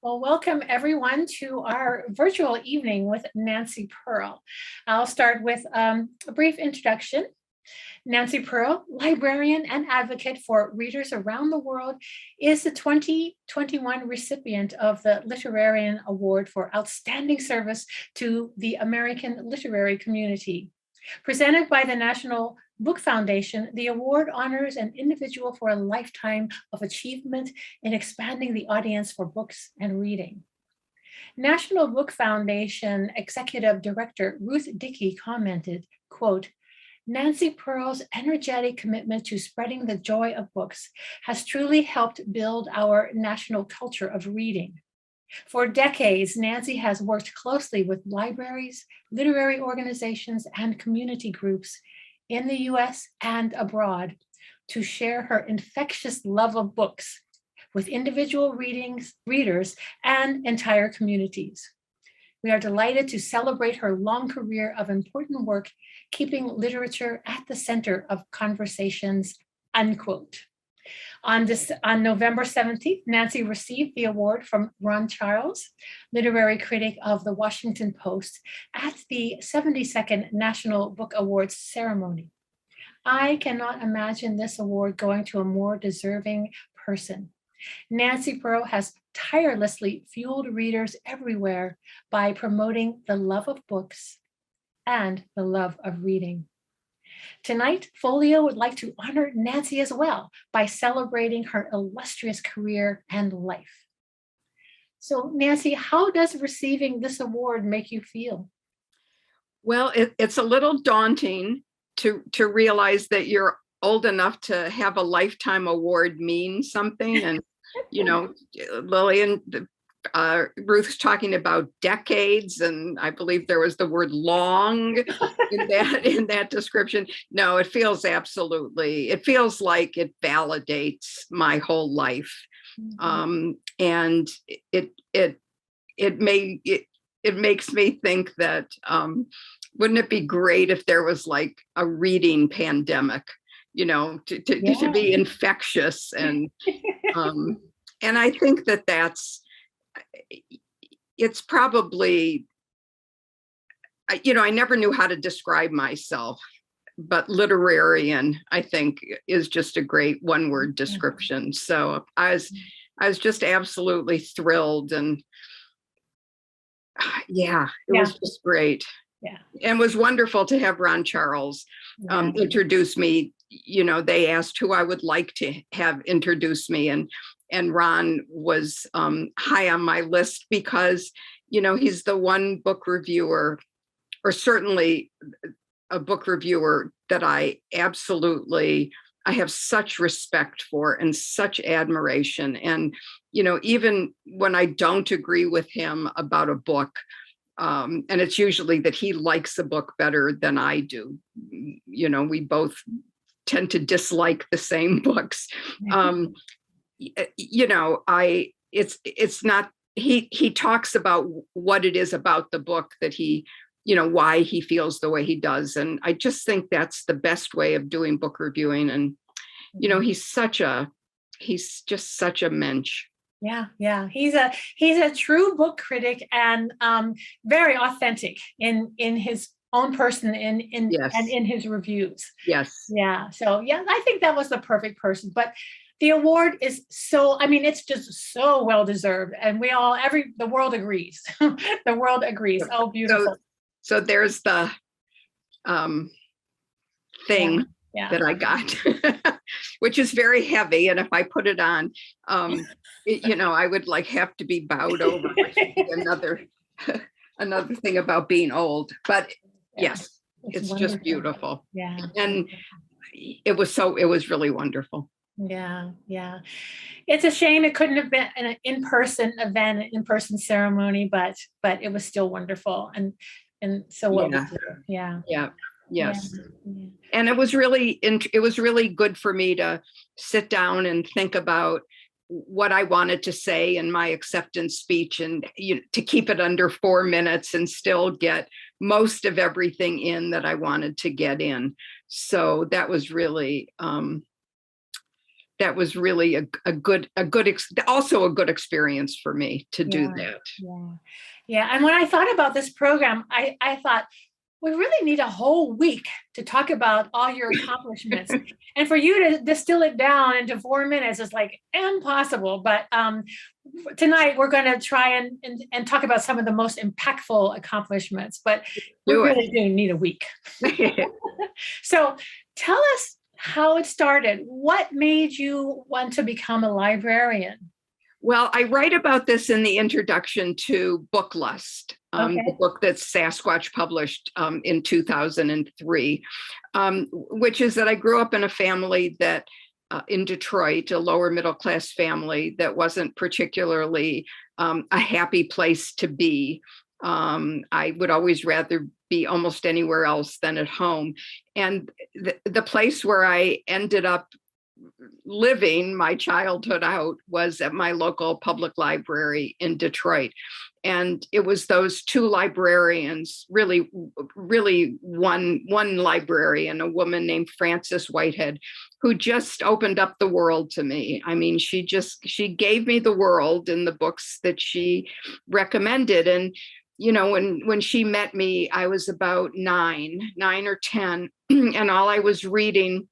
Well, welcome everyone to our virtual evening with Nancy Pearl. I'll start with a brief introduction. Nancy Pearl, librarian and advocate for readers around the world, is the 2021 recipient of the Librarian Award for Outstanding Service to the American literary community. Presented by the National Book Foundation, the award honors an individual for a lifetime of achievement in expanding the audience for books and reading. National Book Foundation Executive Director Ruth Dickey commented, quote, Nancy Pearl's energetic commitment to spreading the joy of books has truly helped build our national culture of reading. For decades, Nancy has worked closely with libraries, literary organizations, and community groups in the US and abroad to share her infectious love of books with individual readers, and entire communities. We are delighted to celebrate her long career of important work, keeping literature at the center of conversations, unquote. On November 17th, Nancy received the award from Ron Charles, literary critic of the Washington Post, at the 72nd National Book Awards ceremony. I cannot imagine this award going to a more deserving person. Nancy Pearl has tirelessly fueled readers everywhere by promoting the love of books and the love of reading. Tonight, Folio would like to honor Nancy as well by celebrating her illustrious career and life. So, Nancy, how does receiving this award make you feel? Well, it's a little daunting to realize that you're old enough to have a lifetime award mean something. And, you know, Lillian, Ruth's talking about decades, and I believe there was the word long in that description. No, it feels like it validates my whole life. Mm-hmm. And it makes me think that wouldn't it be great if there was like a reading pandemic, you know, to be infectious, and I think it's probably, you know, I never knew how to describe myself, but librarian, I think, is just a great one-word description. So I was just absolutely thrilled, and it was just great. Yeah. And it was wonderful to have Ron Charles introduce me. You know, they asked who I would like to have introduce me, and Ron was high on my list because, you know, he's the one book reviewer, or certainly a book reviewer, that I have such respect for and such admiration. And, you know, even when I don't agree with him about a book, and it's usually that he likes a book better than I do, you know, we both tend to dislike the same books. You know, it's not, he talks about what it is about the book that he, you know, why he feels the way he does. And I just think that's the best way of doing book reviewing. And, you know, he's just such a mensch. Yeah. He's a true book critic, and very authentic in his own person and in his reviews. Yes. Yeah. So I think that was the perfect person. But the award is it's just so well deserved, and the world agrees. The world agrees. Oh, beautiful. So there's the thing that I got, which is very heavy, and if I put it on, you know, I would have to be bowed over. another thing about being old. But yes, it's wonderful. Just beautiful. Yeah. And it was really wonderful. Yeah. It's a shame it couldn't have been an in-person event, an in-person ceremony, but it was still wonderful, and so what we do. Yeah. Yes. Yeah. And it was really good for me to sit down and think about what I wanted to say in my acceptance speech, and to keep it under 4 minutes and still get most of everything in that I wanted to get in. So that was really that was really also a good experience for me to do that. Yeah. Yeah. And when I thought about this program, I thought, we really need a whole week to talk about all your accomplishments. And for you to distill it down into 4 minutes is like impossible. But tonight we're going to try and talk about some of the most impactful accomplishments, but we really do need a week. So tell us how it started. What made you want to become a librarian? Well, I write about this in the introduction to Book Lust, the book that Sasquatch published in 2003, which is that I grew up in a family that in Detroit, a lower middle class family that wasn't particularly a happy place to be. I would always rather be almost anywhere else than at home. And the place where I ended up living my childhood out was at my local public library in Detroit. And it was those two librarians, really one librarian, a woman named Frances Whitehead, who just opened up the world to me. I mean, she gave me the world in the books that she recommended. And, you know, when she met me, I was about nine or 10, and all I was reading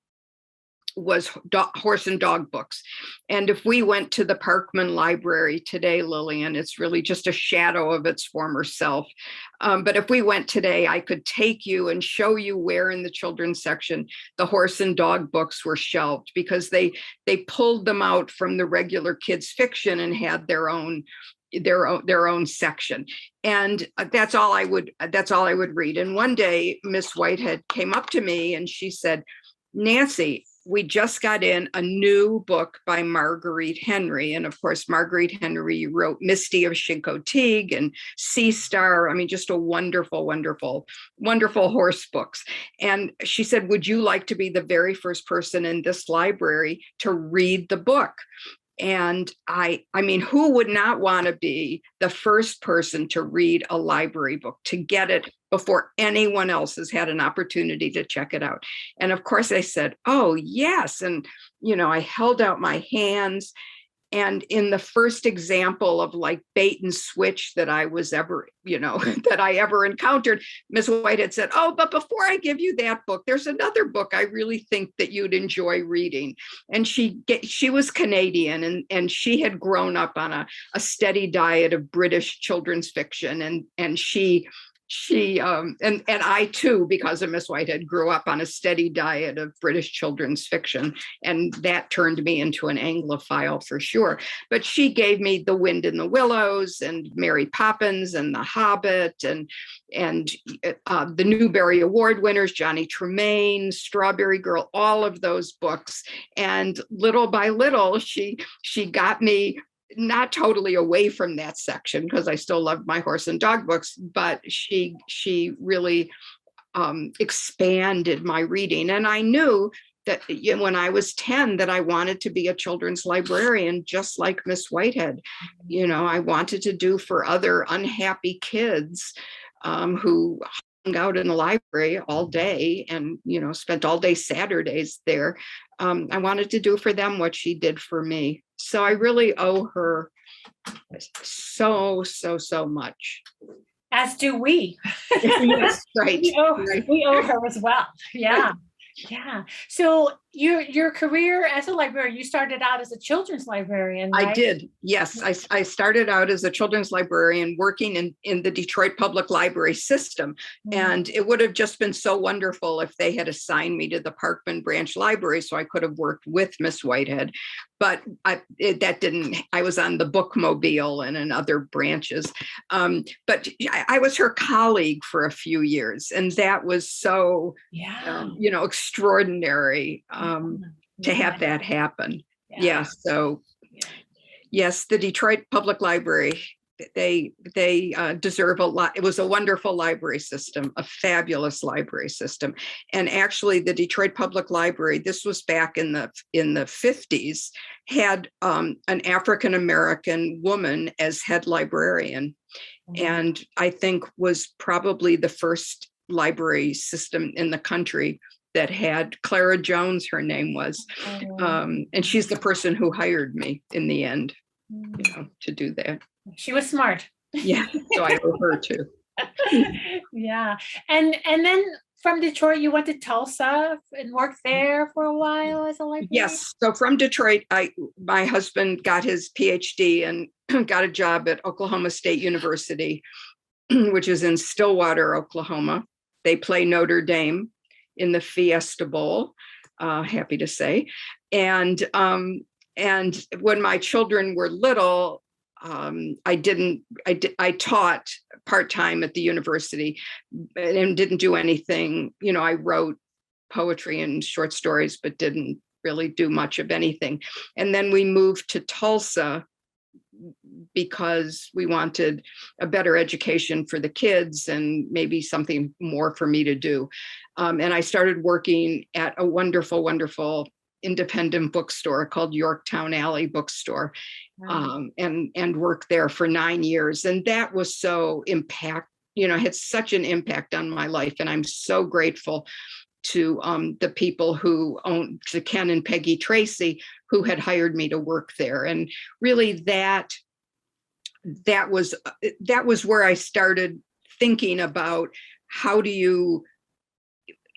was horse and dog books. And if we went to the Parkman Library today, Lillian, it's really just a shadow of its former self. But if we went today, I could take you and show you where in the children's section the horse and dog books were shelved, because they pulled them out from the regular kids fiction and had their own section. And that's all I would read. And one day Miss Whitehead came up to me and she said, "Nancy, we just got in a new book by Marguerite Henry." And of course, Marguerite Henry wrote Misty of Chincoteague and Sea Star. I mean, just a wonderful, wonderful, wonderful horse books. And she said, "Would you like to be the very first person in this library to read the book?" And I mean, who would not want to be the first person to read a library book, to get it before anyone else has had an opportunity to check it out? And of course I said, "Oh, yes." And, you know, I held out my hands. And in the first example of like bait and switch that I was ever, that I ever encountered, Miss Whitehead said, "Oh, but before I give you that book, there's another book I really think that you'd enjoy reading." And she was Canadian, and she had grown up on a steady diet of British children's fiction. And she and I too, because of Miss Whitehead, grew up on a steady diet of British children's fiction, and that turned me into an Anglophile for sure. But she gave me The Wind in the Willows and Mary Poppins and The Hobbit and the Newbery Award winners, Johnny Tremaine, Strawberry Girl, all of those books. And little by little, she got me not totally away from that section, because I still loved my horse and dog books, but she really expanded my reading. And I knew that when I was 10 that I wanted to be a children's librarian, just like Miss Whitehead. I wanted to do for other unhappy kids who hung out in the library all day and, spent all day Saturdays there. I wanted to do for them what she did for me. So I really owe her so much. As do we. Yes, right. We owe her as well. Yeah. Yeah. So your career as a librarian, you started out as a children's librarian, right? I did. Yes. I started out as a children's librarian working in the Detroit Public Library system. Mm-hmm. And it would have just been so wonderful if they had assigned me to the Parkman Branch Library so I could have worked with Miss Whitehead. But that didn't. I was on the bookmobile and in other branches. But I was her colleague for a few years. And that was so, extraordinary to have that happen. Yeah. So, yes, the Detroit Public Library, they deserve a lot. It was a wonderful library system, a fabulous library system. And actually the Detroit Public Library, this was back in the 50s, had an African-American woman as head librarian. Mm-hmm. And I think was probably the first library system in the country that had Clara Jones, her name was. And she's the person who hired me in the end, to do that. She was smart. Yeah, so I owe her too. Yeah. And then from Detroit, you went to Tulsa and worked there for a while as a librarian? Yes. So from Detroit, my husband got his PhD and got a job at Oklahoma State University, which is in Stillwater, Oklahoma. They play Notre Dame in the Fiesta Bowl, happy to say. And when my children were little, I taught part-time at the university and didn't do anything. I wrote poetry and short stories, but didn't really do much of anything. And then we moved to Tulsa because we wanted a better education for the kids and maybe something more for me to do. And I started working at a wonderful, wonderful independent bookstore called Yorktown Alley Bookstore, and worked there for 9 years. And that was so had such an impact on my life. And I'm so grateful to the people who own, to Ken and Peggy Tracy, who had hired me to work there. And really that was where I started thinking about how do you,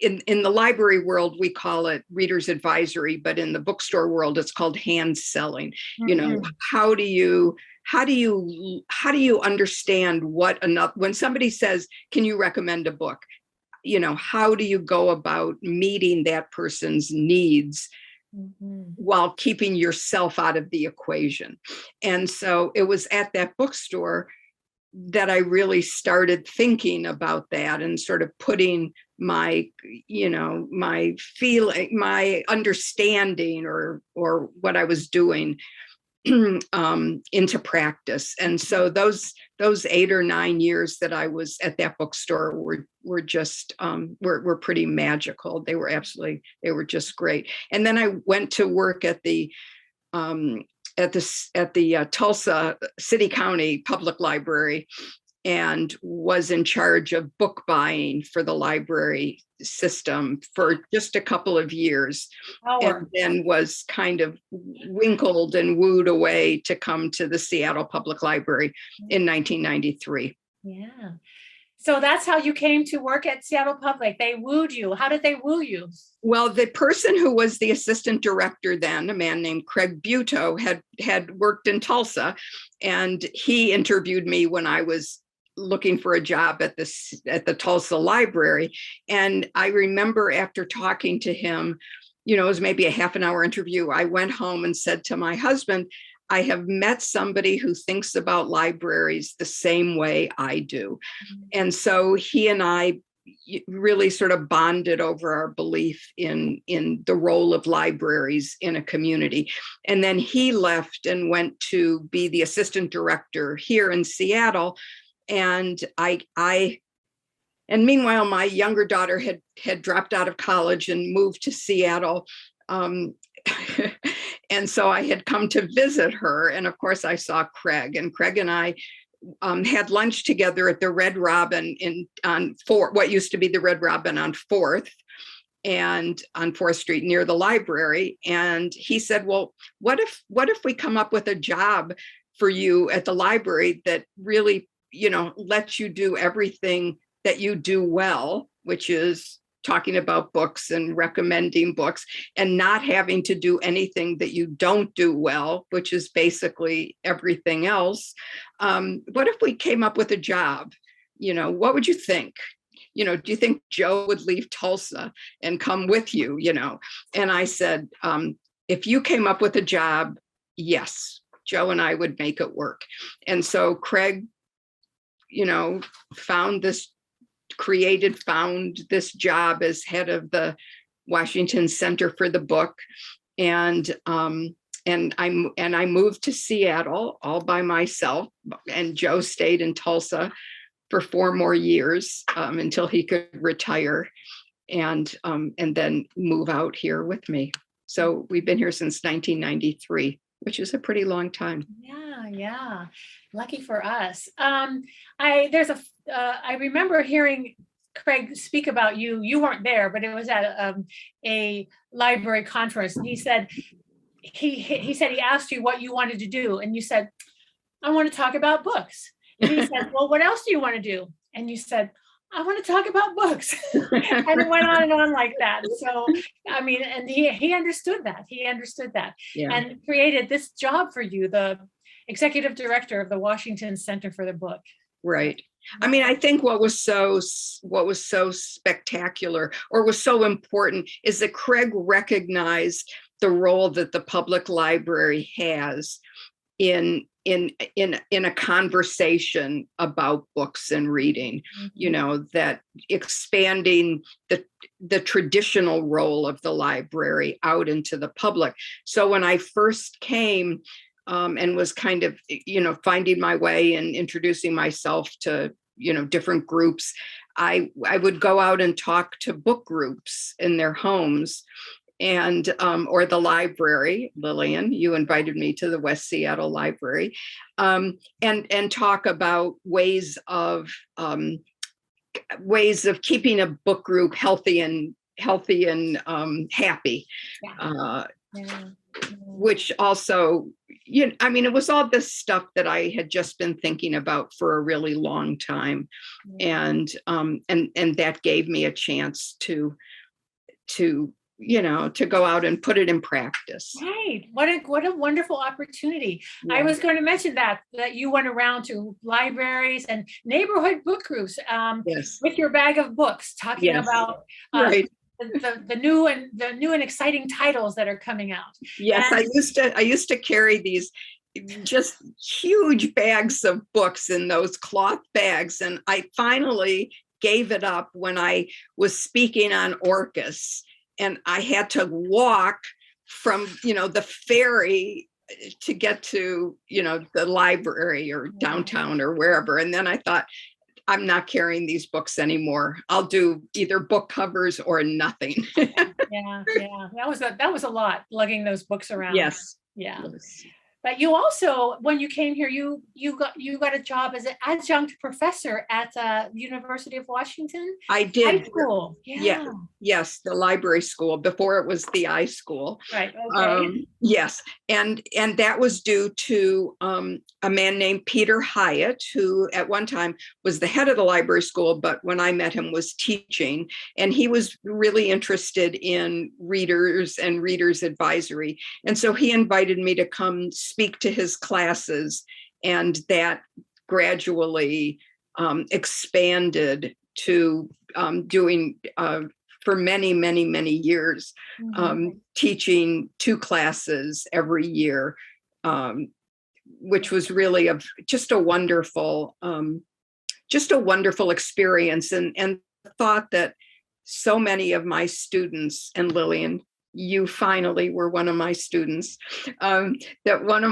in the library world, we call it reader's advisory, but in the bookstore world, it's called hand selling. How do you understand when somebody says, can you recommend a book? How do you go about meeting that person's needs while keeping yourself out of the equation? And so it was at that bookstore that I really started thinking about that and sort of putting my feeling, my understanding or what I was doing into practice. And so those 8 or 9 years that I was at that bookstore were just were pretty magical. They were just great. And then I went to work at the Tulsa City County Public Library and was in charge of book buying for the library system for just a couple of years, and then was kind of winkled and wooed away to come to the Seattle Public Library in 1993. Yeah. So that's how you came to work at Seattle Public. They wooed you. How did they woo you? Well, the person who was the assistant director then, a man named Craig Buto, had worked in Tulsa, and he interviewed me when I was looking for a job at the Tulsa Library. And I remember after talking to him, it was maybe a half an hour interview, I went home and said to my husband, I have met somebody who thinks about libraries the same way I do. And so he and I really sort of bonded over our belief in the role of libraries in a community. And then he left and went to be the assistant director here in Seattle. And and meanwhile, my younger daughter had dropped out of college and moved to Seattle. And so I had come to visit her. And of course, I saw Craig, and Craig and I had lunch together at the Red Robin on what used to be the Red Robin on 4th and on 4th Street near the library. And he said, well, what if we come up with a job for you at the library that really, lets you do everything that you do well, which is talking about books and recommending books, and not having to do anything that you don't do well, which is basically everything else. What if we came up with a job? What would you think? Do you think Joe would leave Tulsa and come with you? And I said, if you came up with a job, yes, Joe and I would make it work. And so Craig, found this job as head of the Washington Center for the Book. And I moved to Seattle all by myself, and Joe stayed in Tulsa for 4 more years until he could retire and then move out here with me. So we've been here since 1993, which is a pretty long time. Yeah. Lucky for us. I remember hearing Craig speak about you. You weren't there, but it was at a library conference. And he said he asked you what you wanted to do, and you said, "I want to talk about books." And he said, "Well, what else do you want to do?" And you said, "I want to talk about books." And it went on and on like that. So, I mean, and he understood that. He understood that, Yeah. and created this job for you, the executive director of the Washington Center for the Book. Right. I mean, I think what was so spectacular or was so important is that Craig recognized the role that the public library has in a conversation about books and reading. You know, that expanding the traditional role of the library out into the public. So when I first came, and was kind of, finding my way and introducing myself to, different groups, I would go out and talk to book groups in their homes, and or the library. Lillian, you invited me to the West Seattle Library, and talk about ways of keeping a book group healthy and happy. Yeah. Which also, it was all this stuff that I had just been thinking about for a really long time. And that gave me a chance to go out and put it in practice. Right. What a wonderful opportunity. Yeah. I was going to mention that you went around to libraries and neighborhood book groups, Yes. with your bag of books, talking Yes. about Right. the new and exciting titles that are coming out. Yes, And I used to carry these just huge bags of books in those cloth bags, and I finally gave it up when I was speaking on Orcus, and I had to walk from the ferry to get to the library or downtown or wherever. And then I thought, I'm not carrying these books anymore. I'll do either book covers or nothing. yeah. That was a lot, lugging those books around. Yes. Yeah. Yes. But you also, when you came here, you got a job as an adjunct professor at the University of Washington. I did. High school. Yeah. Yes, the library school before it was the I school. Right. Okay. Yes, and that was due to a man named Peter Hyatt, who at one time was the head of the library school, but when I met him was teaching, and he was really interested in readers and readers advisory, and so he invited me to come speak to his classes, and that gradually expanded to doing for many years, teaching 2 classes every year, which was really just a wonderful experience, and thought that so many of my students, and Lillian, you finally were one of my students, that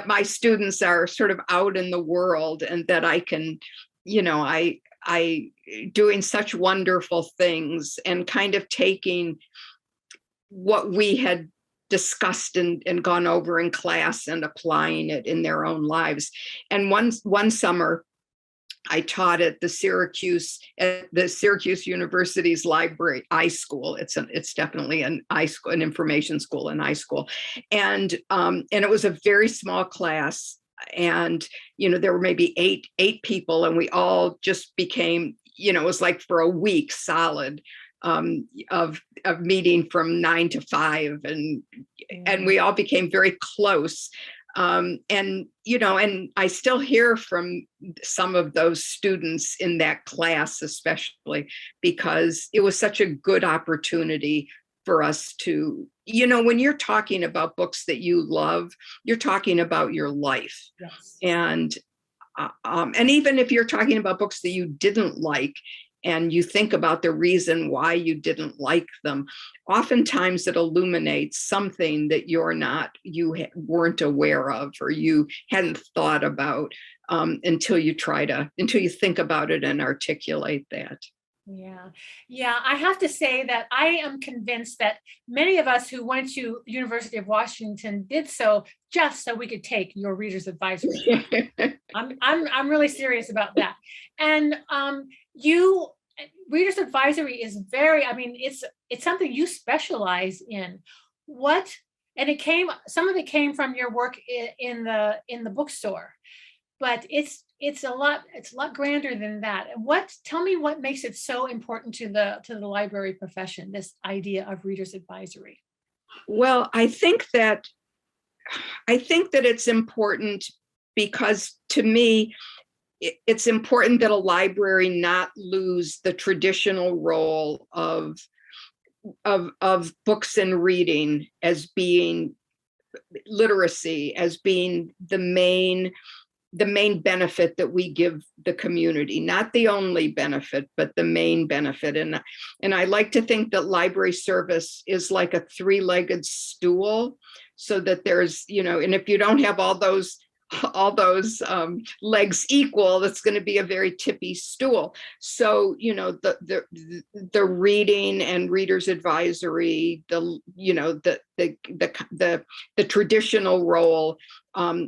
my students are sort of out in the world, and that I can, I doing such wonderful things and kind of taking what we had discussed and gone over in class and applying it in their own lives. And one summer, I taught at the Syracuse University's library, I-School. It's definitely an I-School, an information school, an I-School. And it was a very small class. And, there were maybe eight people, and we all just became, it was like for a week solid of meeting from 9 to 5. And we all became very close. And I still hear from some of those students in that class, especially because it was such a good opportunity for us to, when you're talking about books that you love, you're talking about your life. Yes. And even if you're talking about books that you didn't like, and you think about the reason why you didn't like them, oftentimes it illuminates something that you weren't aware of, or you hadn't thought about until you think about it and articulate that. Yeah. I have to say that I am convinced that many of us who went to University of Washington did so just so we could take your reader's advisory. I'm really serious about that. And you Readers Advisory is very, I mean, it's something you specialize in. What, and some of it came from your work in the bookstore, but it's a lot grander than that. And tell me what makes it so important to the library profession, this idea of Readers Advisory. Well, I think that it's important because, to me, it's important that a library not lose the traditional role of books and reading as being literacy, as being the main benefit that we give the community, not the only benefit, but the main benefit. And I like to think that library service is like a three-legged stool, so that there's, and if you don't have all those legs equal, that's going to be a very tippy stool. So, the reading and Readers Advisory, the traditional role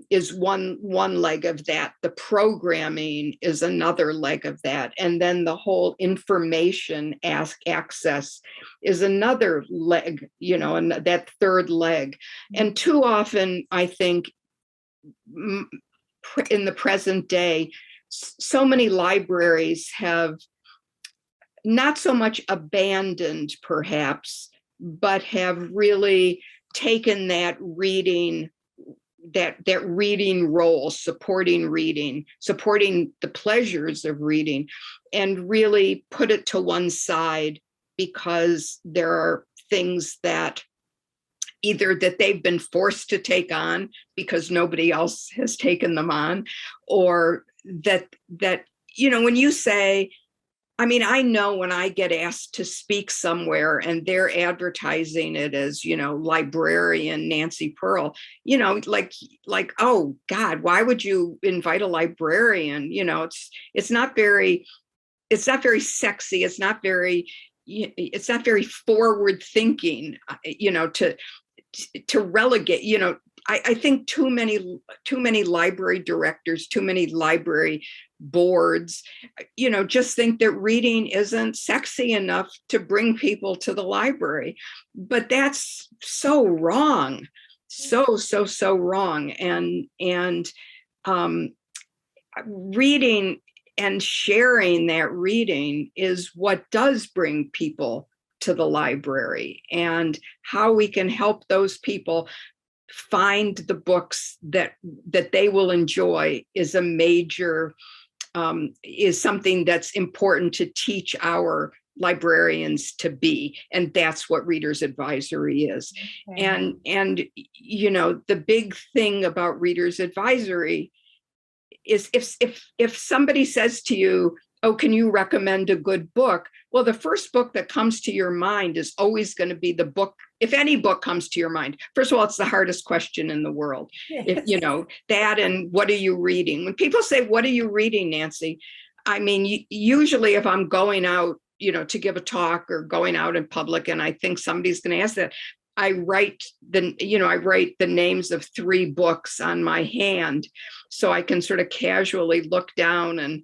is one leg of that. The programming is another leg of that. And then the whole information access is another leg, and that third leg. And too often, I think, in the present day, so many libraries have not so much abandoned, perhaps, but have really taken that reading role, supporting the pleasures of reading, and really put it to one side, because there are things that either that they've been forced to take on because nobody else has taken them on, or that when you say, I mean, I know when I get asked to speak somewhere and they're advertising it as, librarian Nancy Pearl, like, oh God, why would you invite a librarian? It's not very sexy. It's not very forward thinking, to relegate, I think too many library directors, too many library boards, just think that reading isn't sexy enough to bring people to the library. But that's so wrong. So wrong. And reading and sharing that reading is what does bring people to the library, and how we can help those people find the books that they will enjoy is a major is something that's important to teach our librarians to be. And that's what Readers Advisory is. Okay. And the big thing about Readers Advisory is if somebody says to you, oh, can you recommend a good book? Well, the first book that comes to your mind is always going to be the book. If any book comes to your mind, first of all, it's the hardest question in the world. Yes. If that, and what are you reading? When people say, what are you reading, Nancy? I mean, usually if I'm going out, to give a talk or going out in public, and I think somebody's going to ask that, I write the names of 3 books on my hand, so I can sort of casually look down and,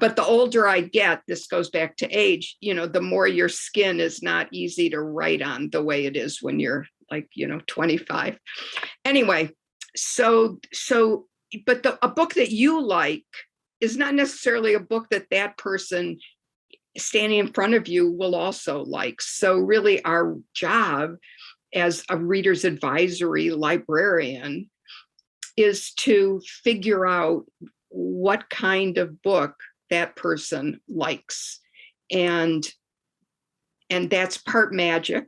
but the older I get, this goes back to age, the more your skin is not easy to write on the way it is when you're like, 25. Anyway, but a book that you like is not necessarily a book that person standing in front of you will also like. So really our job as a Readers Advisory librarian is to figure out what kind of book that person likes. And that's part magic,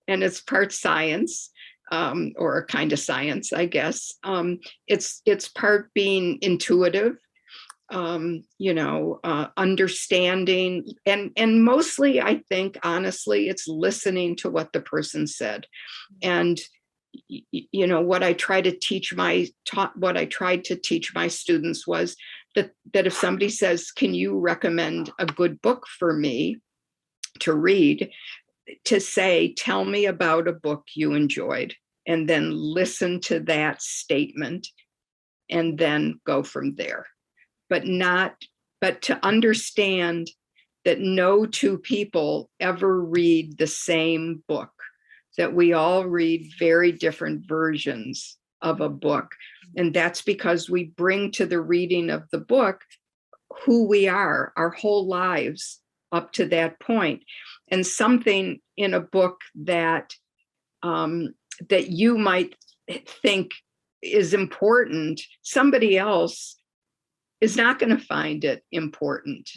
and it's part science, or a kind of science, I guess. It's part being intuitive, understanding, and mostly, I think, honestly, it's listening to what the person said. And what I tried to teach my students was that if somebody says, can you recommend a good book for me to read, to say, tell me about a book you enjoyed, and then listen to that statement and then go from there. But not but to understand that no two people ever read the same book, that we all read very different versions of a book. And that's because we bring to the reading of the book who we are, our whole lives up to that point. And something in a book that that you might think is important, somebody else is not going to find it important.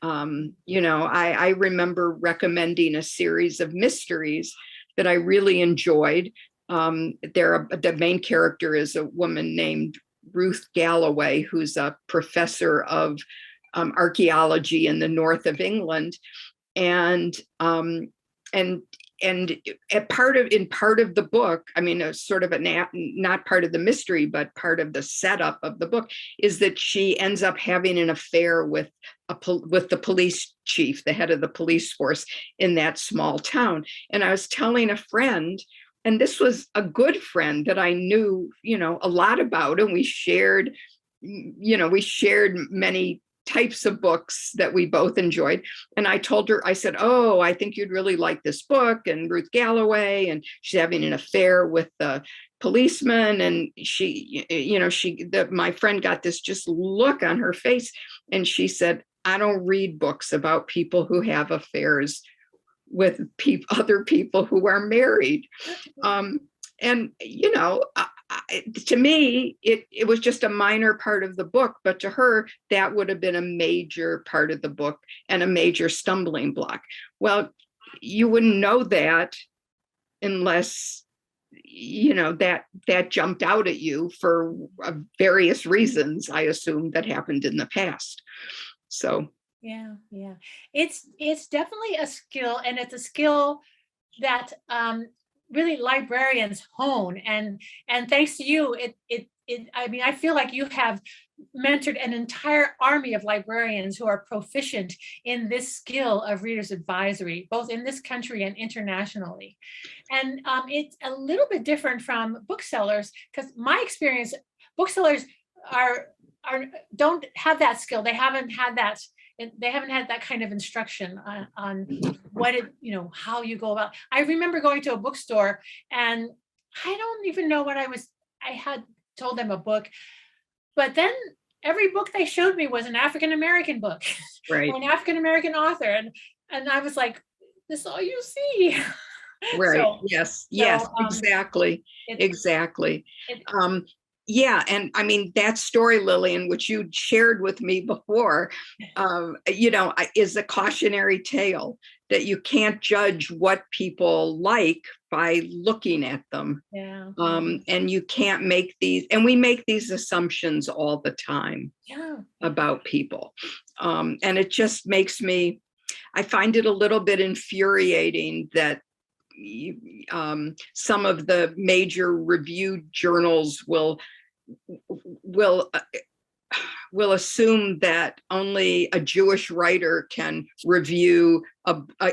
I remember recommending a series of mysteries that I really enjoyed. The main character is a woman named Ruth Galloway, who's a professor of archaeology in the north of England, and part of the book, I mean, sort of not part of the mystery, but part of the setup of the book is that she ends up having an affair with the police chief, the head of the police force in that small town. And I was telling a friend, and this was a good friend that I knew, a lot about, and we shared many types of books that we both enjoyed. And I told her, I said, oh, I think you'd really like this book, and Ruth Galloway, and she's having an affair with the policeman. And my friend got this just look on her face. And she said, I don't read books about people who have affairs with other people who are married. To me, it was just a minor part of the book, but to her, that would have been a major part of the book and a major stumbling block. Well, you wouldn't know that unless, that jumped out at you for various reasons, I assume, that happened in the past. So. Yeah. It's definitely a skill, and it's a skill that really librarians hone, and thanks to you, I feel like you have mentored an entire army of librarians who are proficient in this skill of readers advisory, both in this country and internationally. And it's a little bit different from booksellers, because my experience, booksellers don't have that skill. They haven't had that kind of instruction on what how you go about. I remember going to a bookstore, and I don't even know what I had told them a book, but then every book they showed me was an African-American book, right, or an African-American author. And I was like, this is all you see. Right. Yes, exactly. Yeah. And I mean, that story, Lillian, which you shared with me before, is a cautionary tale that you can't judge what people like by looking at them. Yeah. And you can't make and we make these assumptions all the time about people. And it just makes I find it a little bit infuriating that some of the major review journals will assume that only a Jewish writer can review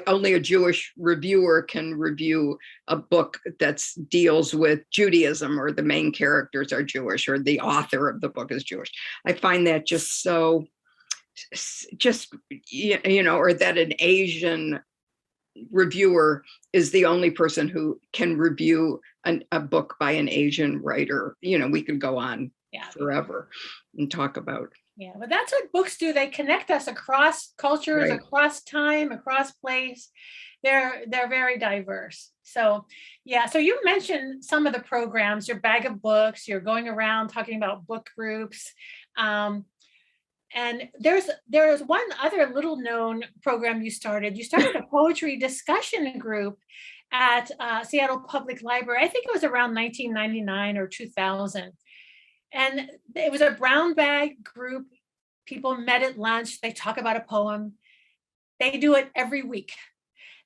only a Jewish reviewer can review a book that deals with Judaism, or the main characters are Jewish, or the author of the book is Jewish. I find that just so, or that an Asian reviewer is the only person who can review a book by an Asian writer. We could go on forever and talk about. Yeah, but that's what books do. They connect us across cultures, right, across time, across place. They're very diverse. So so you mentioned some of the programs, your bag of books, you're going around talking about book groups. And there's one other little known program you started. You started a poetry discussion group at Seattle Public Library. I think it was around 1999 or 2000. And it was a brown bag group. People met at lunch. They talk about a poem. They do it every week.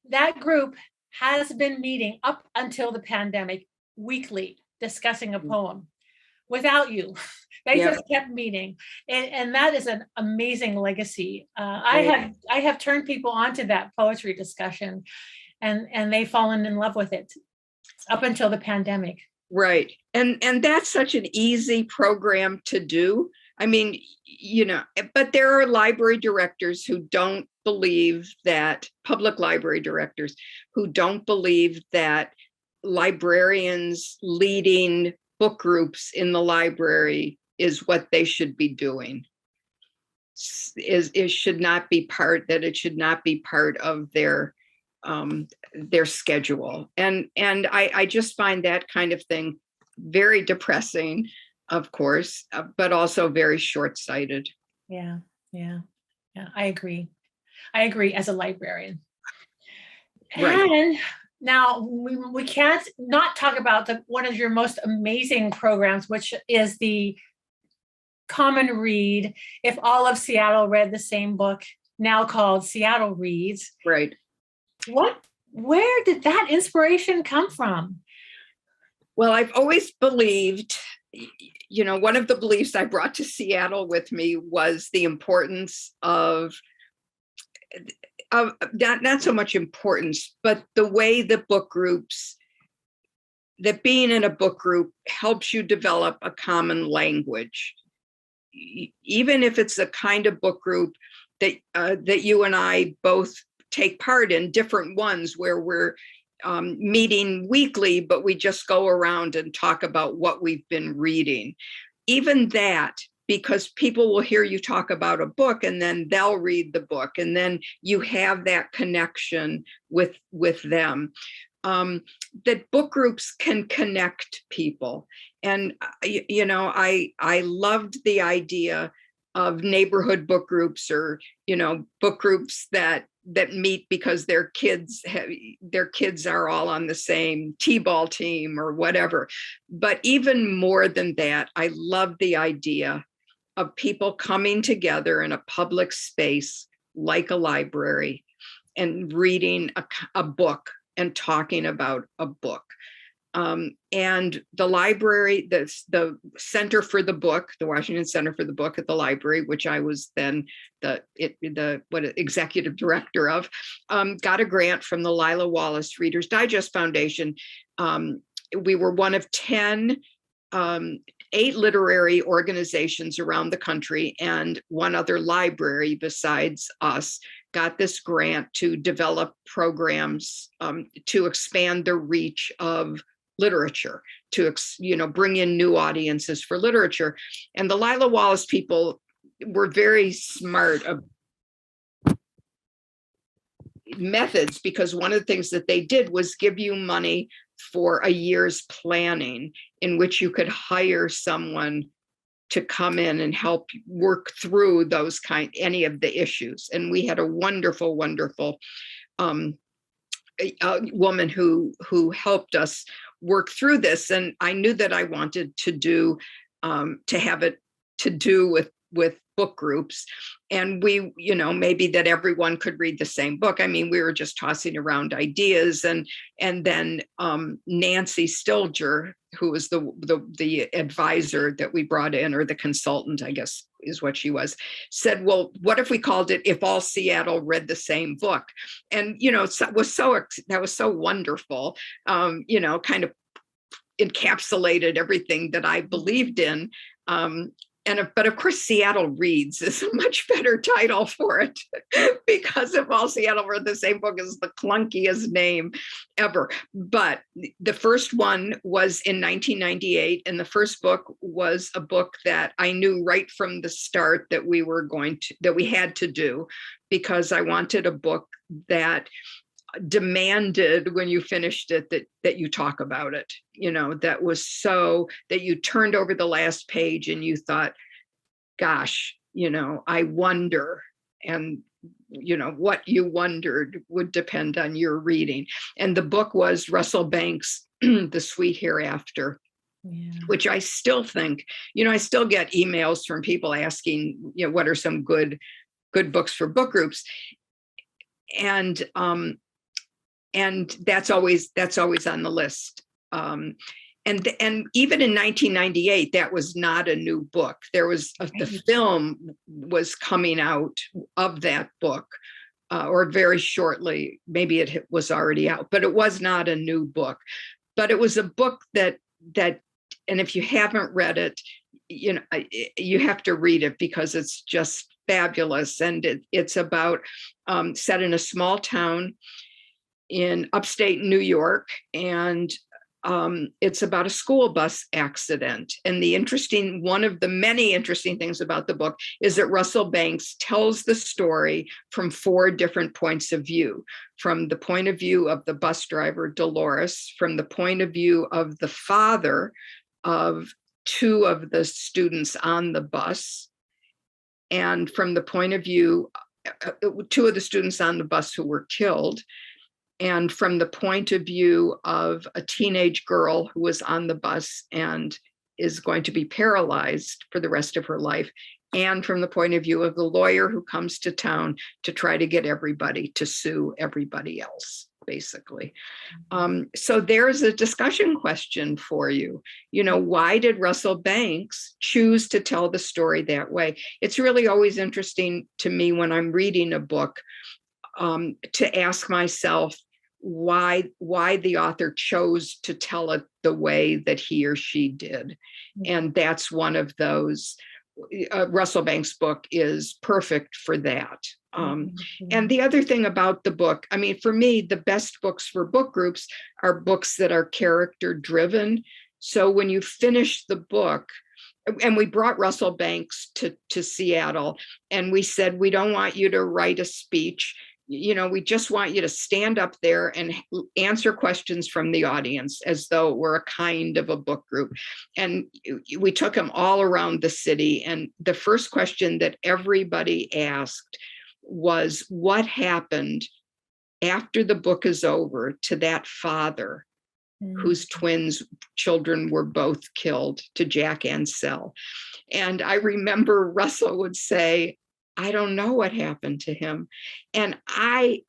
That group has been meeting up until the pandemic weekly, discussing a poem without you. They just kept meeting. And that is an amazing legacy. I have turned people onto that poetry discussion, and they've fallen in love with it up until the pandemic. Right. And that's such an easy program to do. I mean, but there are library directors who don't believe that, public library directors who don't believe that librarians leading book groups in the library is what they should be doing. It should not be part of their schedule. And I just find that kind of thing very depressing, of course, but also very short-sighted. Yeah. I agree as a librarian. Right. And now we can't not talk about one of your most amazing programs, which is the Common Read. If all of Seattle read the same book, now called Seattle Reads. Right. Where did that inspiration come from? Well, I've always believed, one of the beliefs I brought to Seattle with me was the importance of not so much importance, but the way that being in a book group helps you develop a common language. Even if it's a kind of book group that you and I both take part in, different ones where we're meeting weekly, but we just go around and talk about what we've been reading. Even that, because people will hear you talk about a book and then they'll read the book, and then you have that connection with them. That book groups can connect people. And, I loved the idea of neighborhood book groups, or, book groups that meet because their kids are all on the same t-ball team or whatever. But even more than that, I love the idea of people coming together in a public space like a library and reading a book and talking about a book. And the library, the Center for the Book, the Washington Center for the Book at the library, which I was then the executive director of, got a grant from the Lila Wallace Reader's Digest Foundation. We were one of 8 literary organizations around the country, and one other library besides us got this grant to develop programs to expand the reach of literature, to bring in new audiences for literature. And the Lila Wallace people were very smart of methods, because one of the things that they did was give you money for a year's planning, in which you could hire someone to come in and help work through any of the issues. And we had a wonderful woman who helped us work through this. And I knew that I wanted to have it to do with book groups. And we, maybe that everyone could read the same book. I mean, we were just tossing around ideas. And then Nancy Stilger, who was the advisor that we brought in, or the consultant, I guess is what she was, said, well, what if we called it If All Seattle Read the Same Book? And, that was so wonderful, kind of encapsulated everything that I believed in. But of course, Seattle Reads is a much better title for it, because If All Seattle Read the Same Book is the clunkiest name ever. But the first one was in 1998, and the first book was a book that I knew right from the start that we had to do, because I wanted a book that demanded, when you finished it, that you talk about it, that was so that you turned over the last page and you thought, gosh, I wonder. And what you wondered would depend on your reading. And the book was Russell Banks' The Sweet Hereafter. Yeah. Which I still think, I still get emails from people asking, what are some good books for book groups? And that's always on the list. And even in 1998, that was not a new book. There was the film was coming out of that book, or very shortly. Maybe it was already out, but it was not a new book. But it was a book that, and if you haven't read it, you have to read it because it's just fabulous. And it's about set in a small town in upstate New York. And it's about a school bus accident. And one of the many interesting things about the book is that Russell Banks tells the story from 4 different points of view: from the point of view of the bus driver, Dolores, from the point of view of the father of 2 of the students on the bus, and from the point of view, 2 of the students on the bus who were killed, and from the point of view of a teenage girl who was on the bus and is going to be paralyzed for the rest of her life, and from the point of view of the lawyer who comes to town to try to get everybody to sue everybody else, basically. So there's a discussion question for you. Why did Russell Banks choose to tell the story that way? It's really always interesting to me when I'm reading a book to ask myself why the author chose to tell it the way that he or she did. And that's one of those. Russell Banks' book is perfect for that. And the other thing about the book, for me, the best books for book groups are books that are character driven. So when you finish the book, and we brought Russell Banks to Seattle, and we said, we don't want you to write a speech. We just want you to stand up there and answer questions from the audience as though it were a kind of a book group. And we took them all around the city. And the first question that everybody asked was, what happened after the book is over to that father whose children were both killed, to Jack and Sel? And I remember Russell would say, I don't know what happened to him. And my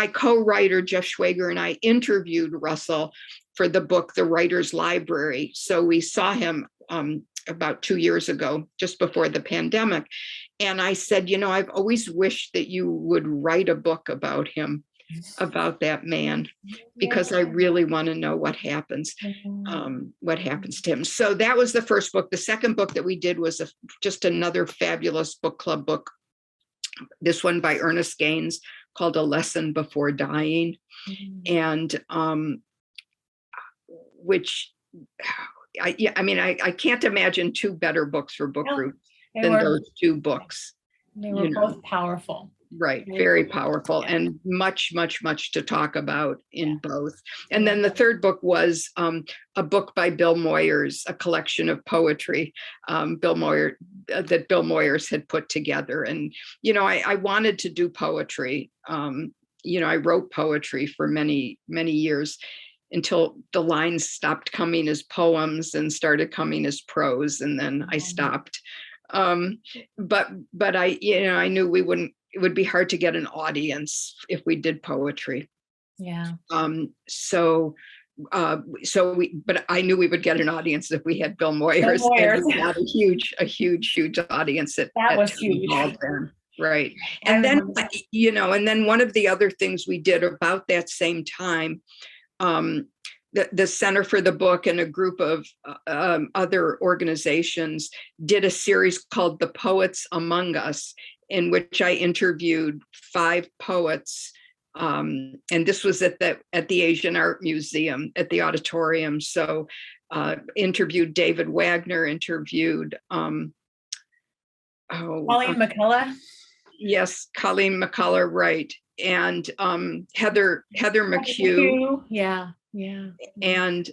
co-writer, Jeff Schwager, and I interviewed Russell for the book, The Writer's Library. So we saw him about 2 years ago, just before the pandemic. And I said, I've always wished that you would write a book about him, about that man, because I really want to know what happens to him. So that was the first book. The second book that we did was just another fabulous book club book. This one by Ernest Gaines, called A Lesson Before Dying. And which I can't imagine 2 better books for book groups than those 2 books. They were both powerful. Right. Very powerful, and much, much, much to talk about in both. And then the third book was a book by Bill Moyers, a collection of poetry that Bill Moyers had put together. And, I wanted to do poetry. I wrote poetry for many, many years until the lines stopped coming as poems and started coming as prose. And then I stopped. But I knew it would be hard to get an audience if we did poetry. Yeah. But I knew we would get an audience if we had Bill Moyers. And we had a huge audience that was huge. Then. Right. And then, and then one of the other things we did about that same time, the Center for the Book and a group of other organizations did a series called The Poets Among Us, in which I interviewed 5 poets. And this was at the Asian Art Museum at the auditorium. So interviewed David Wagner, interviewed Colleen McCullough. Yes, Colleen McCullough, right. And Heather McHugh. Yeah. And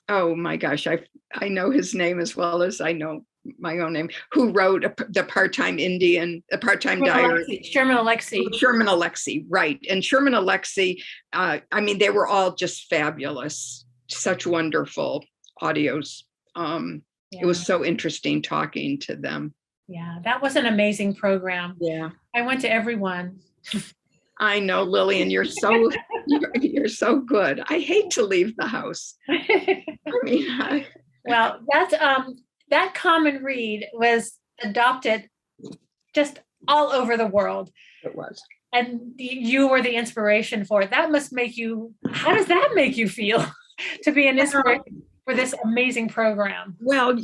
oh my gosh, I know his name as well as I know my own name, who wrote the Part-Time Indian, the Part-Time Diary. Sherman Alexie, right. And Sherman Alexie, they were all just fabulous, such wonderful audios. It was so interesting talking to them. Yeah, that was an amazing program. Yeah. I went to every one. I know, Lillian, you're so good. I hate to leave the house. Well, that common read was adopted just all over the world. It was. And you were the inspiration for it. That must make you, how does that make you feel to be an inspiration? for this amazing program? Well,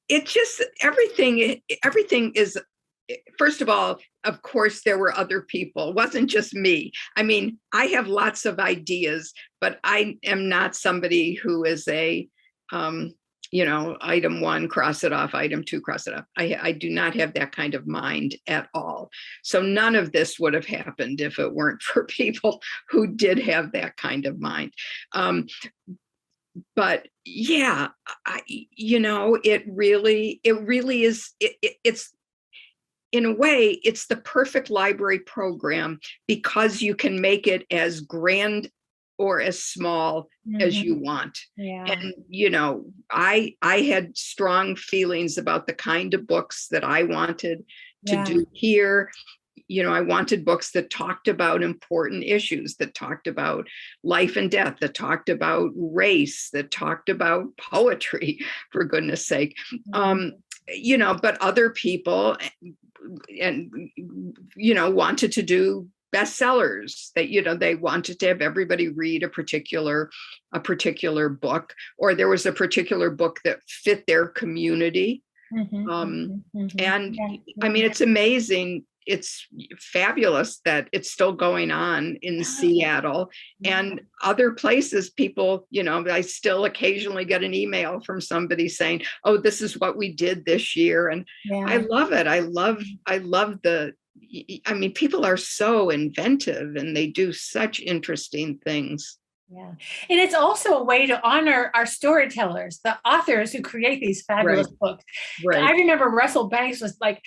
it just, everything is, first of all, of course, there were other people. It wasn't just me. I mean, I have lots of ideas, but I am not somebody who is a, item one, cross it off, item two, cross it off. I do not have that kind of mind at all. So none of this would have happened if it weren't for people who did have that kind of mind. But yeah, it really is, it's, in a way, it's the perfect library program because you can make it as grand or as small as you want. Yeah. And, I had strong feelings about the kind of books that I wanted to do here. I wanted books that talked about important issues, that talked about life and death, that talked about race, that talked about poetry, for goodness sake. But other people wanted to do bestsellers, that they wanted to have everybody read a particular book, or there was a particular book that fit their community. And I mean, it's amazing. It's fabulous that it's still going on in Seattle and other places. People, I still occasionally get an email from somebody saying, oh, this is what we did this year. And I love it. I love people are so inventive and they do such interesting things. Yeah. And it's also a way to honor our storytellers, the authors who create these fabulous books. Right. I remember Russell Banks was like,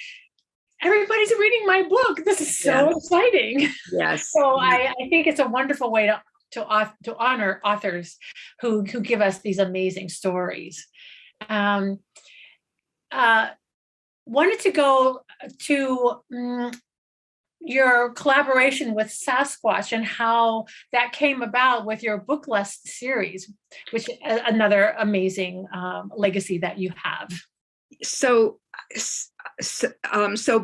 everybody's reading my book. This is so exciting. Yes. So I think it's a wonderful way to honor authors who give us these amazing stories. Wanted to go to your collaboration with Sasquatch and how that came about with your Book Lust series, which is another amazing legacy that you have. So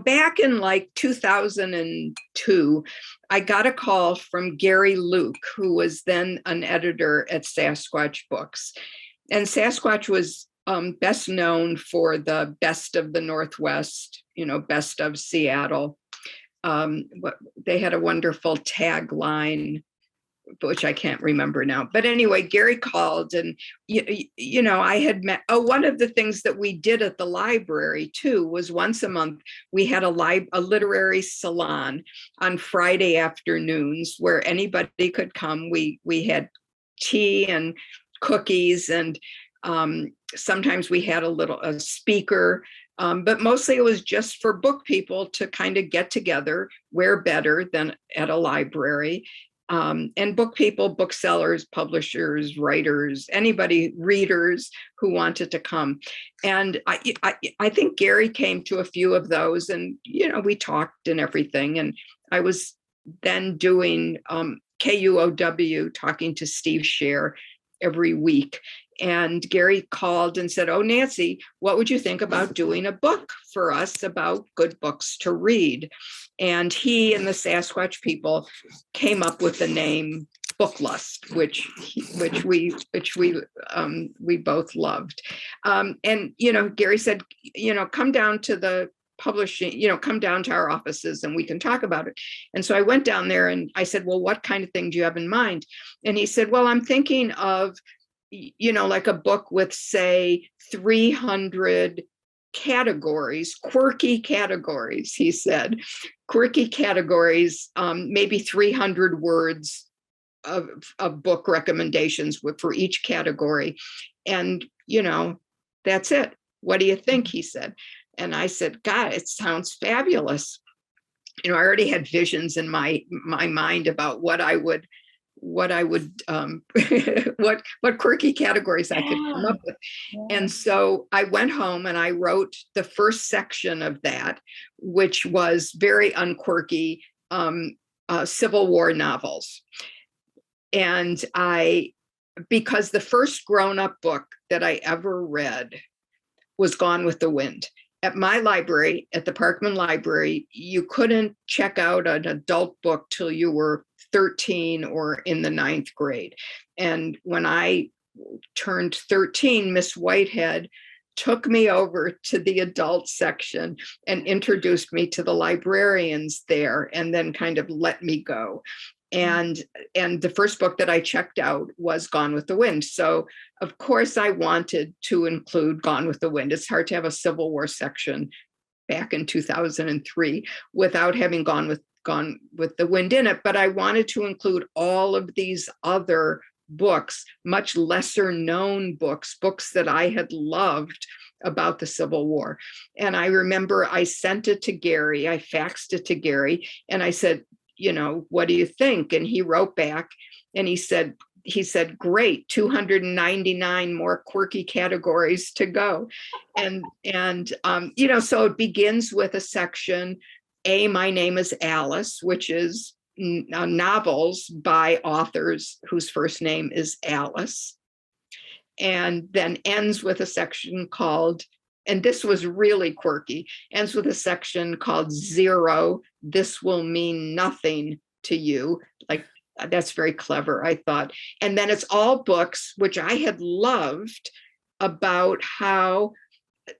back in like 2002, I got a call from Gary Luke, who was then an editor at Sasquatch Books. And Sasquatch was best known for the Best of the Northwest, Best of Seattle. They had a wonderful tagline, which I can't remember now. But anyway, Gary called and, I had met, one of the things that we did at the library too, was once a month, we had a literary salon on Friday afternoons where anybody could come. We had tea and cookies and sometimes we had a speaker. But mostly it was just for book people to kind of get together, where better than at a library. And book people, booksellers, publishers, writers, readers who wanted to come. And I think Gary came to a few of those and, we talked and everything. And I was then doing KUOW, talking to Steve Scher every week. And Gary called and said, oh, Nancy, what would you think about doing a book for us about good books to read? And he and the Sasquatch people came up with the name Book Lust, which we both loved. And, Gary said, come down to the publishing, come down to our offices and we can talk about it. And so I went down there and I said, well, what kind of thing do you have in mind? And he said, well, I'm thinking of, like a book with, say, 300 categories, quirky categories, he said, quirky categories, maybe 300 words of book recommendations for each category. And, that's it. What do you think? He said. And I said, God, it sounds fabulous. I already had visions in my mind about what quirky categories I could come up with. And so I went home and I wrote the first section of that, which was very unquirky Civil War novels. And because the first grown-up book that I ever read was Gone with the Wind. at my library, at the Parkman Library, you couldn't check out an adult book till you were 13 or in the 9th grade. And when I turned 13, Miss Whitehead took me over to the adult section and introduced me to the librarians there, and then kind of let me go. And the first book that I checked out was Gone with the Wind. So of course I wanted to include Gone with the Wind. It's hard to have a Civil War section back in 2003 without having Gone with the Wind in it. But I wanted to include all of these other books, much lesser known books that I had loved about the Civil War. And I remember I sent it to Gary, I faxed it to Gary, and I said, what do you think? And he wrote back and he said, great, 299 more quirky categories to go. And so it begins with a section, My Name is Alice, which is novels by authors whose first name is Alice, and then ends with a section called, and this was really quirky, ends with a section called Zero, This Will Mean Nothing to You. Like, that's very clever, I thought. And then it's all books, which I had loved, about how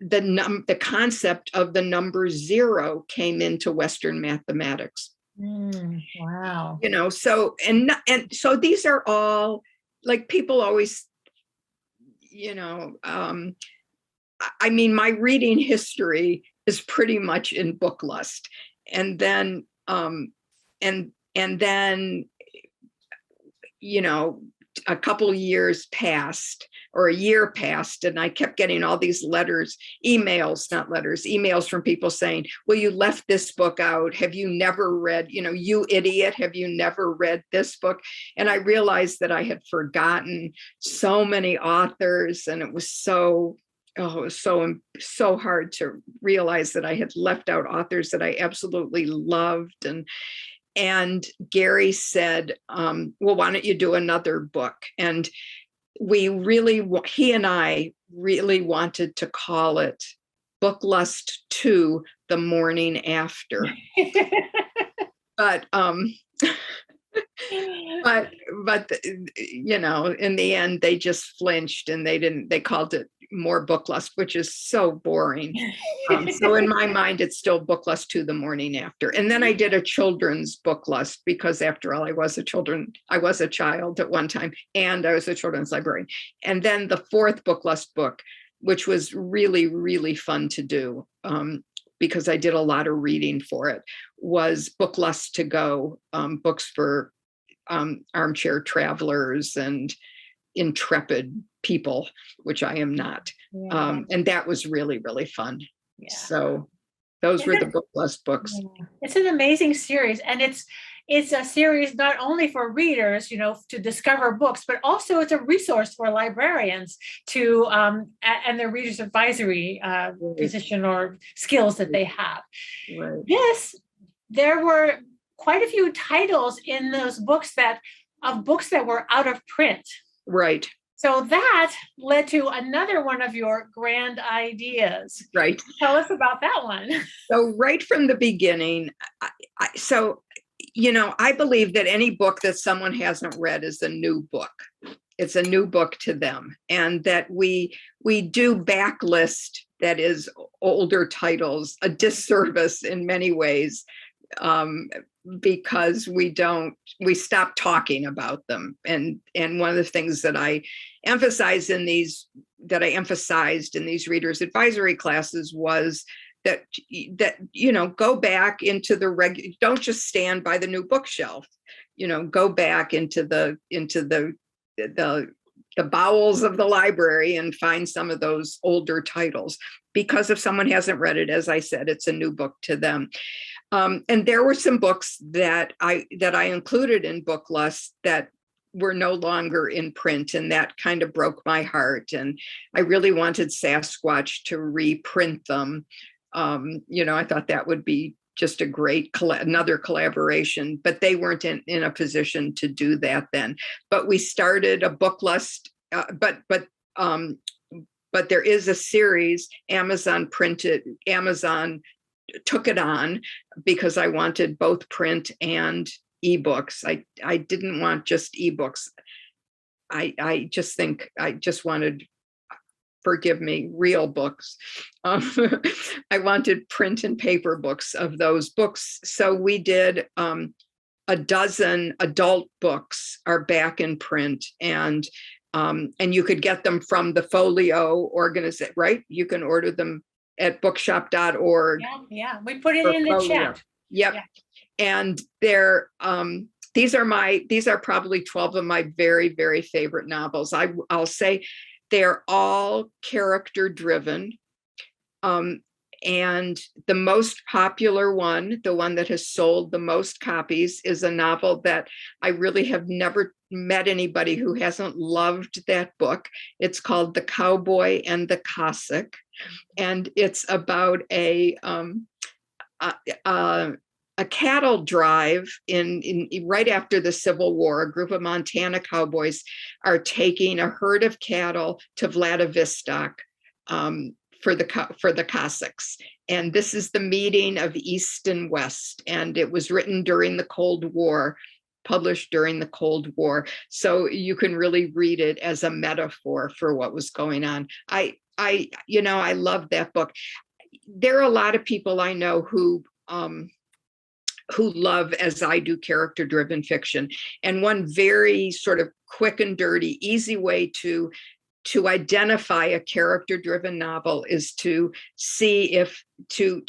the concept of the number zero came into Western mathematics. Wow. So so these are all, like, people always, I mean, my reading history is pretty much in book lust. And then a couple of years passed, or a year passed, and I kept getting all these emails from people saying, well, you left this book out. Have you never read, you idiot, have you never read this book? And I realized that I had forgotten so many authors, and it was so hard to realize that I had left out authors that I absolutely loved. And Gary said, well, why don't you do another book? And he and I really wanted to call it Book Lust 2, The Morning After. But in the end, they just flinched, and they called it More Book Lust, which is so boring. So in my mind, it's still Book Lust 2, The Morning After. And then I did a children's Book Lust, because after all, I was a child at one time, and I was a children's librarian. And then the fourth Book Lust book, which was really, really fun to do, because I did a lot of reading for it, was Book Lust to Go, books for armchair travelers and intrepid people, which I am not. Yeah. And that was really, really fun. Yeah. So those were the Book Lust books. Yeah. It's an amazing series. And it's a series not only for readers, to discover books, but also it's a resource for librarians to, and their readers advisory position or skills that they have. Right. There were quite a few titles in those books that were out of print. Right. So that led to another one of your grand ideas. Right. Tell us about that one. So right from the beginning, I believe that any book that someone hasn't read is a new book. It's a new book to them. And that we do backlist, that is, older titles, a disservice in many ways, because we stop talking about them. And one of the things that I emphasized in these readers advisory classes was that go back into don't just stand by the new bookshelf, go back into the bowels of the library and find some of those older titles, because if someone hasn't read it, as I said, it's a new book to them. And there were some books that I included in Book Lust that were no longer in print, and that kind of broke my heart. And I really wanted Sasquatch to reprint them. I thought that would be just a great another collaboration, but they weren't in a position to do that then. But we started a Book Lust, but but there is a series. Amazon took it on because I wanted both print and ebooks. I didn't want just ebooks. I just wanted, forgive me, real books. I wanted print and paper books of those books. So we did a dozen adult books are back in print, and you could get them from the Folio organization, right? You can order them at bookshop.org. Yeah, we put it in the chat. Yep. Yeah. And they're these are probably 12 of my very, very favorite novels. I'll say they're all character driven. And the most popular one, the one that has sold the most copies, is a novel that I really have never met anybody who hasn't loved that book. It's called The Cowboy and the Cossack. And it's about a cattle drive in right after the Civil War. A group of Montana cowboys are taking a herd of cattle to Vladivostok for the Cossacks. And this is the meeting of East and West. And it was written during the Cold War, published during the Cold War. So you can really read it as a metaphor for what was going on. I love that book. There are a lot of people I know who love, as I do, character-driven fiction. And one very sort of quick and dirty, easy way to identify a character-driven novel is to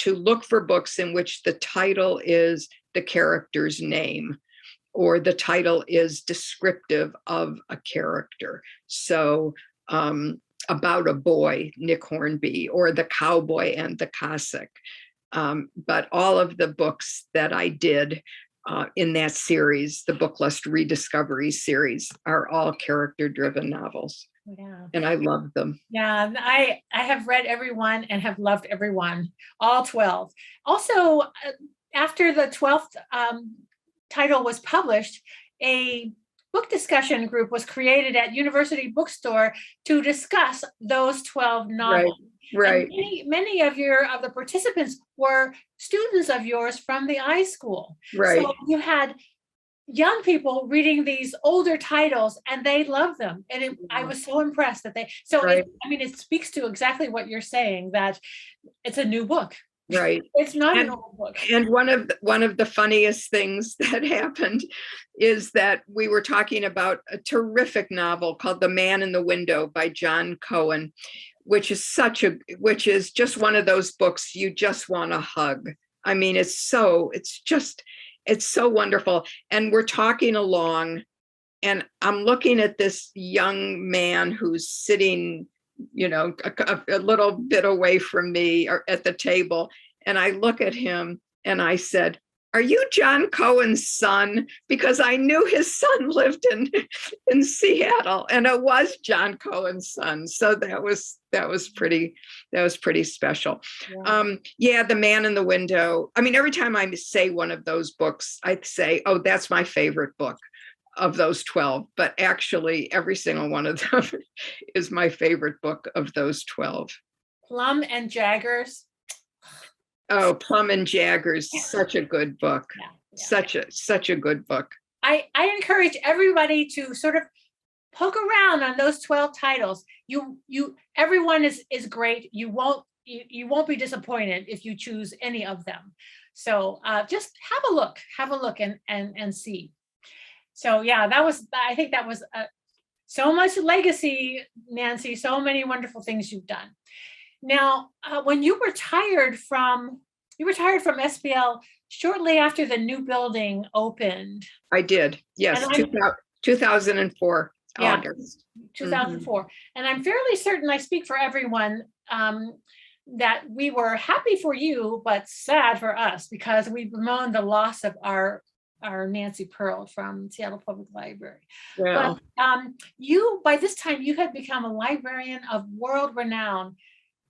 look for books in which the title is the character's name, or the title is descriptive of a character. So About a Boy, Nick Hornby, or The Cowboy and the Cossack. But all of the books that I did in that series, the Booklust Rediscovery series, are all character-driven novels. Yeah. And I love them. Yeah, I have read every one and have loved every one, all 12. Also, after the 12th title was published, a book discussion group was created at University Bookstore to discuss those 12 novels. Right. Many of the participants were students of yours from the iSchool. Right. So you had young people reading these older titles and they love them. And I was so impressed that right. It speaks to exactly what you're saying, that it's a new book. Right. It's not an old book. And one of the funniest things that happened is that we were talking about a terrific novel called The Man in the Window by John Cohen, which is just one of those books you just want to hug. I mean, it's so wonderful. And we're talking along, and I'm looking at this young man who's sitting, a little bit away from me or at the table. And I look at him and I said, "Are you John Cohen's son?" Because I knew his son lived in Seattle, and it was John Cohen's son. So that was pretty special. Yeah. The Man in the Window. I mean, every time I say one of those books, I say, "Oh, that's my favorite book of those 12." But actually, every single one of them is my favorite book of those 12. Plum and Jaggers. Oh, Plum and Jaggers, such a good book. Yeah. Such a good book. I encourage everybody to sort of poke around on those 12 titles. Everyone is great. You won't be disappointed if you choose any of them. So just have a look and see. So yeah, I think that was so much legacy, Nancy, so many wonderful things you've done. Now, when you retired from SPL shortly after the new building opened. I did, yes, 2004, August. 2004. Mm-hmm. And I'm fairly certain I speak for everyone that we were happy for you, but sad for us, because we bemoaned the loss of our Nancy Pearl from Seattle Public Library. Yeah. But by this time, you had become a librarian of world renown.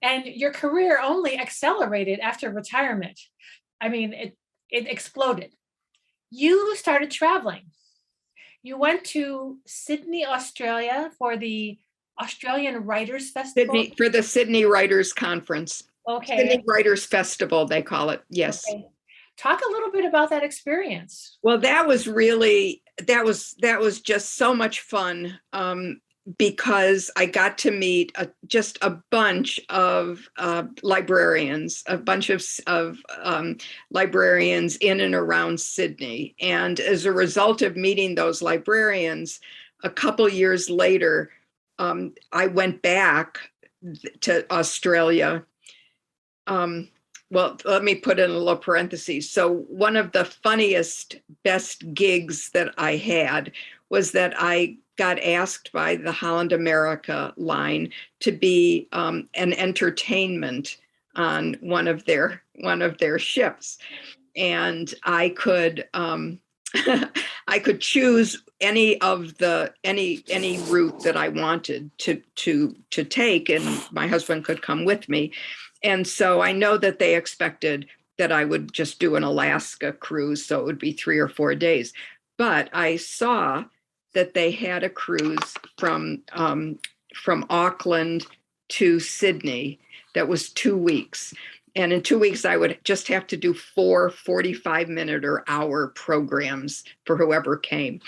And your career only accelerated after retirement. I mean, it exploded. You started traveling. You went to Sydney, Australia for the Australian Writers Festival? For the Sydney Writers Conference. Okay. Sydney Writers Festival, they call it. Yes. Okay. Talk a little bit about that experience. Well, that was just so much fun, because I got to meet just a bunch of librarians, a bunch of librarians in and around Sydney. And as a result of meeting those librarians, a couple years later, I went back to Australia. Well, let me put in a little parentheses. So one of the funniest, best gigs that I had was that I got asked by the Holland America line to be an entertainment on one of their ships, and I could I could choose any route that I wanted to take, and my husband could come with me. And so I know that they expected that I would just do an Alaska cruise, so it would be 3 or 4 days. But I saw that they had a cruise from Auckland to Sydney that was 2 weeks. And in 2 weeks, I would just have to do 4 45-minute or hour programs for whoever came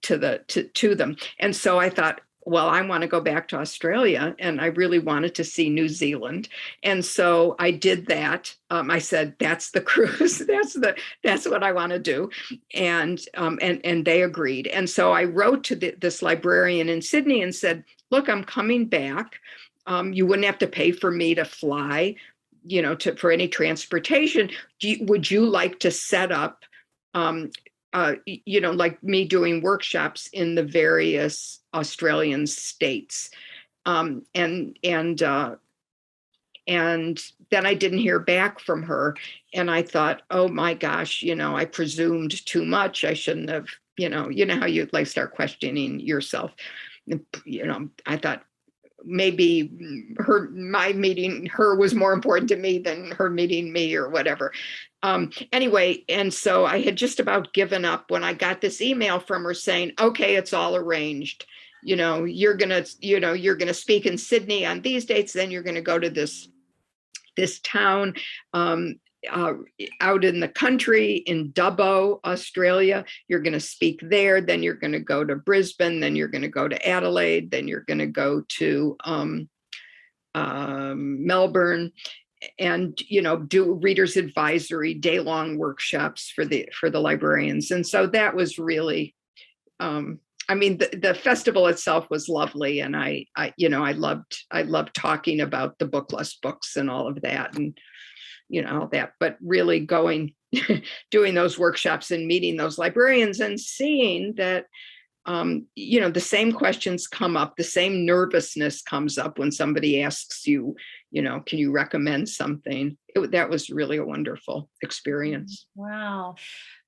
to them. And so I thought, well, I want to go back to Australia, and I really wanted to see New Zealand. And so I did that. I said, that's the cruise. That's what I want to do. And they agreed. And so I wrote to this librarian in Sydney and said, look, I'm coming back. You wouldn't have to pay for me to fly, for any transportation. Would you like to set up, like me doing workshops in the various Australian states? And then I didn't hear back from her. And I thought, oh my gosh, I presumed too much. I shouldn't have, how you like start questioning yourself. I thought maybe my meeting her was more important to me than her meeting me or whatever. Anyway, and so I had just about given up when I got this email from her saying, okay, it's all arranged. You're gonna speak in Sydney on these dates, then you're gonna go to this town out in the country in Dubbo, Australia. You're going to speak there, then you're going to go to Brisbane, then you're going to go to Adelaide, then you're going to go to Melbourne, and do readers advisory day-long workshops for the librarians. And so that was really the festival itself was lovely, and I loved talking about the bookless books and all of that, and all that, but really doing those workshops and meeting those librarians and seeing that, the same questions come up, the same nervousness comes up when somebody asks you, can you recommend something? That was really a wonderful experience. Wow.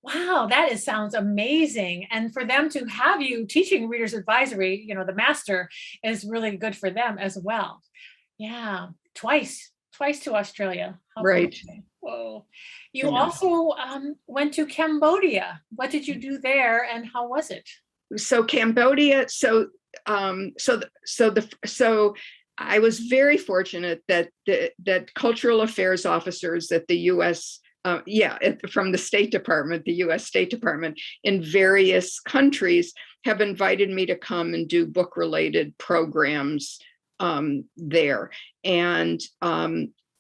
That sounds amazing. And for them to have you teaching readers advisory, the master, is really good for them as well. Yeah. Twice to Australia. Right. Whoa. You also went to Cambodia. What did you do there, and how was it? So Cambodia. So I was very fortunate that cultural affairs officers at the U.S. From the State Department, the U.S. State Department in various countries have invited me to come and do book-related programs there. And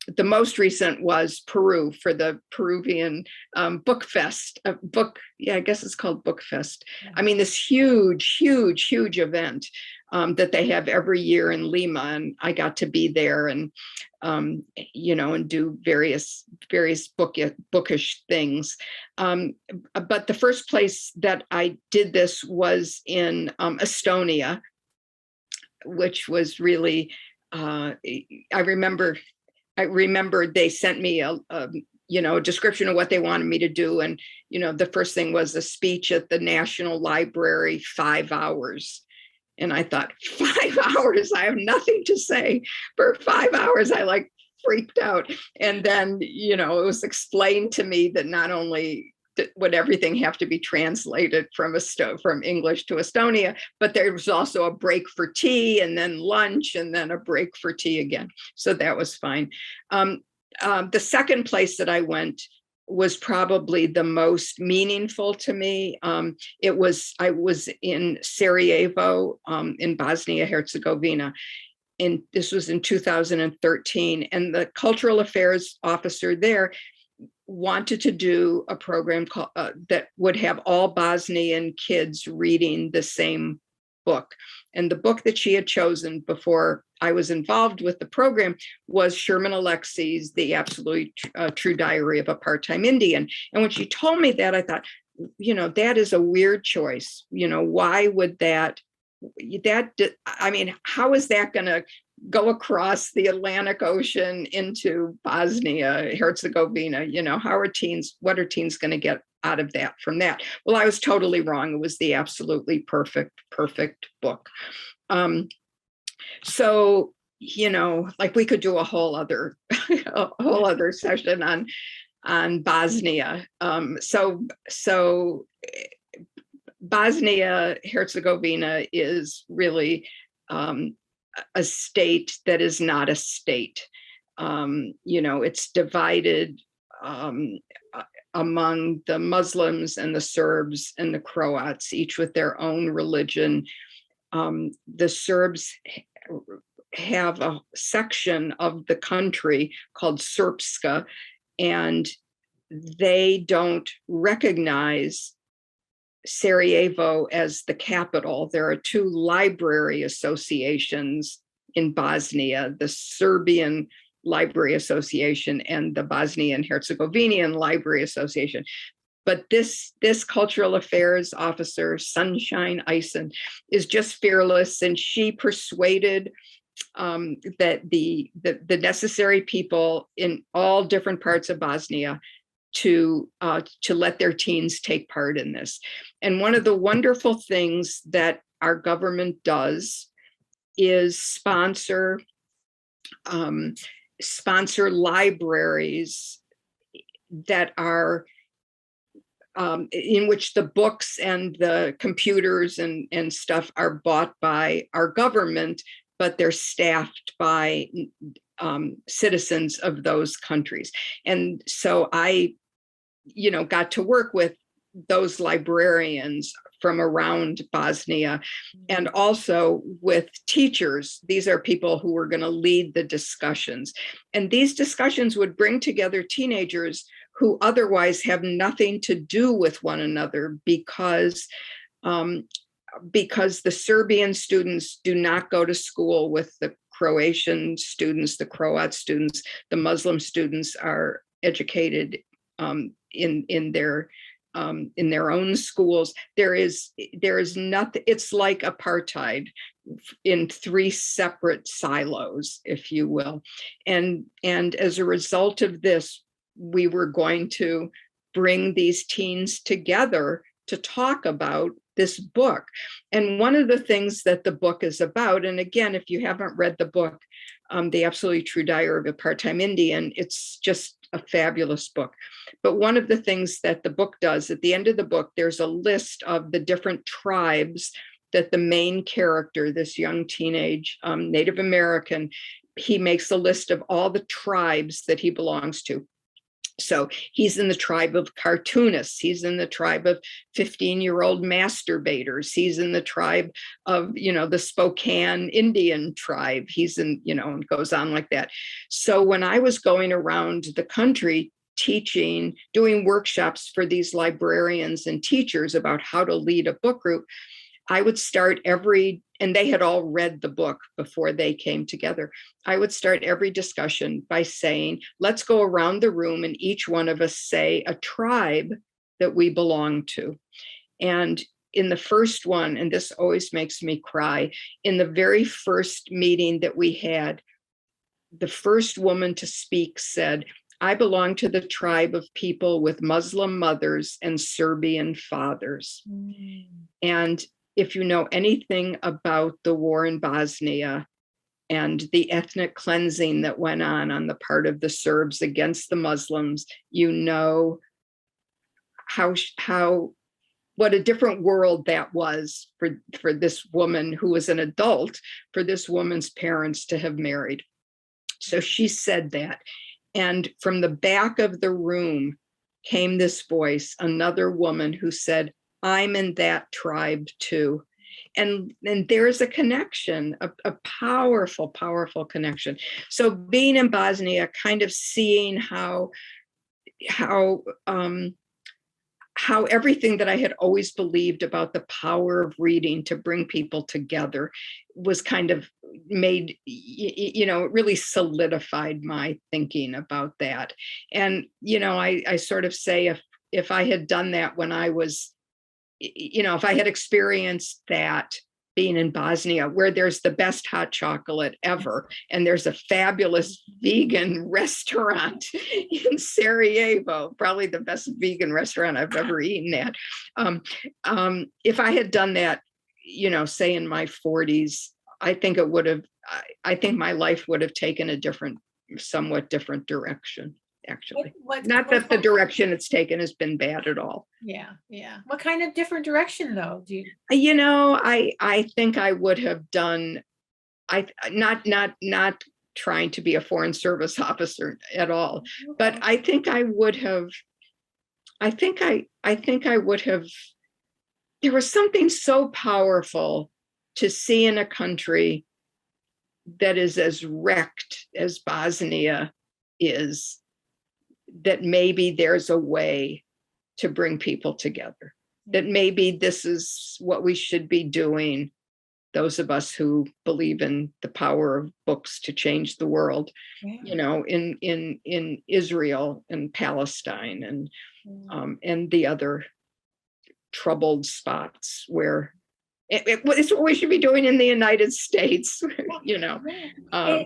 the most recent was Peru for the Peruvian Book Fest. I guess it's called Book Fest. I mean, this huge event that they have every year in Lima, and I got to be there and and do various bookish things. But the first place that I did this was in Estonia, which was really I remember they sent me a description of what they wanted me to do. And, the first thing was a speech at the National Library, 5 hours. And I thought, 5 hours, I have nothing to say for 5 hours. I freaked out. And then, it was explained to me that not only would everything have to be translated from from English to Estonia? But there was also a break for tea and then lunch and then a break for tea again. So that was fine. The second place that I went was probably the most meaningful to me. I was in Sarajevo, in Bosnia-Herzegovina. And this was in 2013. And the cultural affairs officer there wanted to do a program called, that would have all Bosnian kids reading the same book. And the book that she had chosen before I was involved with the program was Sherman Alexie's The Absolutely True Diary of a Part-Time Indian. And when she told me that, I thought, that is a weird choice. Why would I mean, how is that going to go across the Atlantic Ocean into Bosnia, Herzegovina? What are teens going to get out of that from that? Well, I was totally wrong. It was the absolutely perfect book. So, like we could do a whole other session on Bosnia. So Bosnia-Herzegovina is really a state that is not a state. It's divided among the Muslims and the Serbs and the Croats, each with their own religion. The Serbs have a section of the country called Srpska, and they don't recognize Sarajevo as the capital. There are two library associations in Bosnia, the Serbian Library Association and the Bosnian Herzegovinian Library Association. But this cultural affairs officer, Sunshine Eisen, is just fearless, and she persuaded that the necessary people in all different parts of Bosnia to let their teens take part in this. And one of the wonderful things that our government does is sponsor libraries that are in which the books and the computers and stuff are bought by our government, but they're staffed by citizens of those countries. And so I got to work with those librarians from around Bosnia, and also with teachers. These are people who were going to lead the discussions. And these discussions would bring together teenagers who otherwise have nothing to do with one another, because the Serbian students do not go to school with the Croatian students, the Croat students. The Muslim students are educated in their own schools. There is nothing. It's like apartheid in three separate silos, if you will. And as a result of this, we were going to bring these teens together to talk about this book. And one of the things that the book is about, and again, if you haven't read the book, The Absolutely True Diary of a Part-Time Indian, it's just a fabulous book. But one of the things that the book does, at the end of the book, there's a list of the different tribes that the main character, this young teenage Native American, he makes a list of all the tribes that he belongs to. So he's in the tribe of cartoonists. He's in the tribe of 15-year-old masturbators. He's in the tribe of, the Spokane Indian tribe. He's in, and goes on like that. So when I was going around the country teaching, doing workshops for these librarians and teachers about how to lead a book group, I would start and they had all read the book before they came together. I would start every discussion by saying, let's go around the room and each one of us say a tribe that we belong to. And in the first one, and this always makes me cry, in the very first meeting that we had, the first woman to speak said, I belong to the tribe of people with Muslim mothers and Serbian fathers. Mm. And if you know anything about the war in Bosnia and the ethnic cleansing that went on the part of the Serbs against the Muslims, you know how what a different world that was for this woman who was an adult, for this woman's parents to have married. So she said that. And from the back of the room came this voice, another woman who said, I'm in that tribe too. And there's a connection, a powerful, powerful connection. So being in Bosnia, kind of seeing how everything that I had always believed about the power of reading to bring people together was kind of made, it really solidified my thinking about that. And, I sort of say if I had done that when I was, if I had experienced that being in Bosnia, where there's the best hot chocolate ever, and there's a fabulous vegan restaurant in Sarajevo, probably the best vegan restaurant I've ever eaten at. If I had done that, say in my 40s, I think my life would have taken a somewhat different direction. Actually, not that the direction it's taken has been bad at all. Yeah. What kind of different direction, though? Do you? I think I would have done. Not trying to be a foreign service officer at all, okay. But I think I would have. I think I would have. There was something so powerful to see in a country that is as wrecked as Bosnia is, that maybe there's a way to bring people together, that maybe this is what we should be doing, those of us who believe in the power of books to change the world, in Israel and Palestine and the other troubled spots where it's what we should be doing in the United States,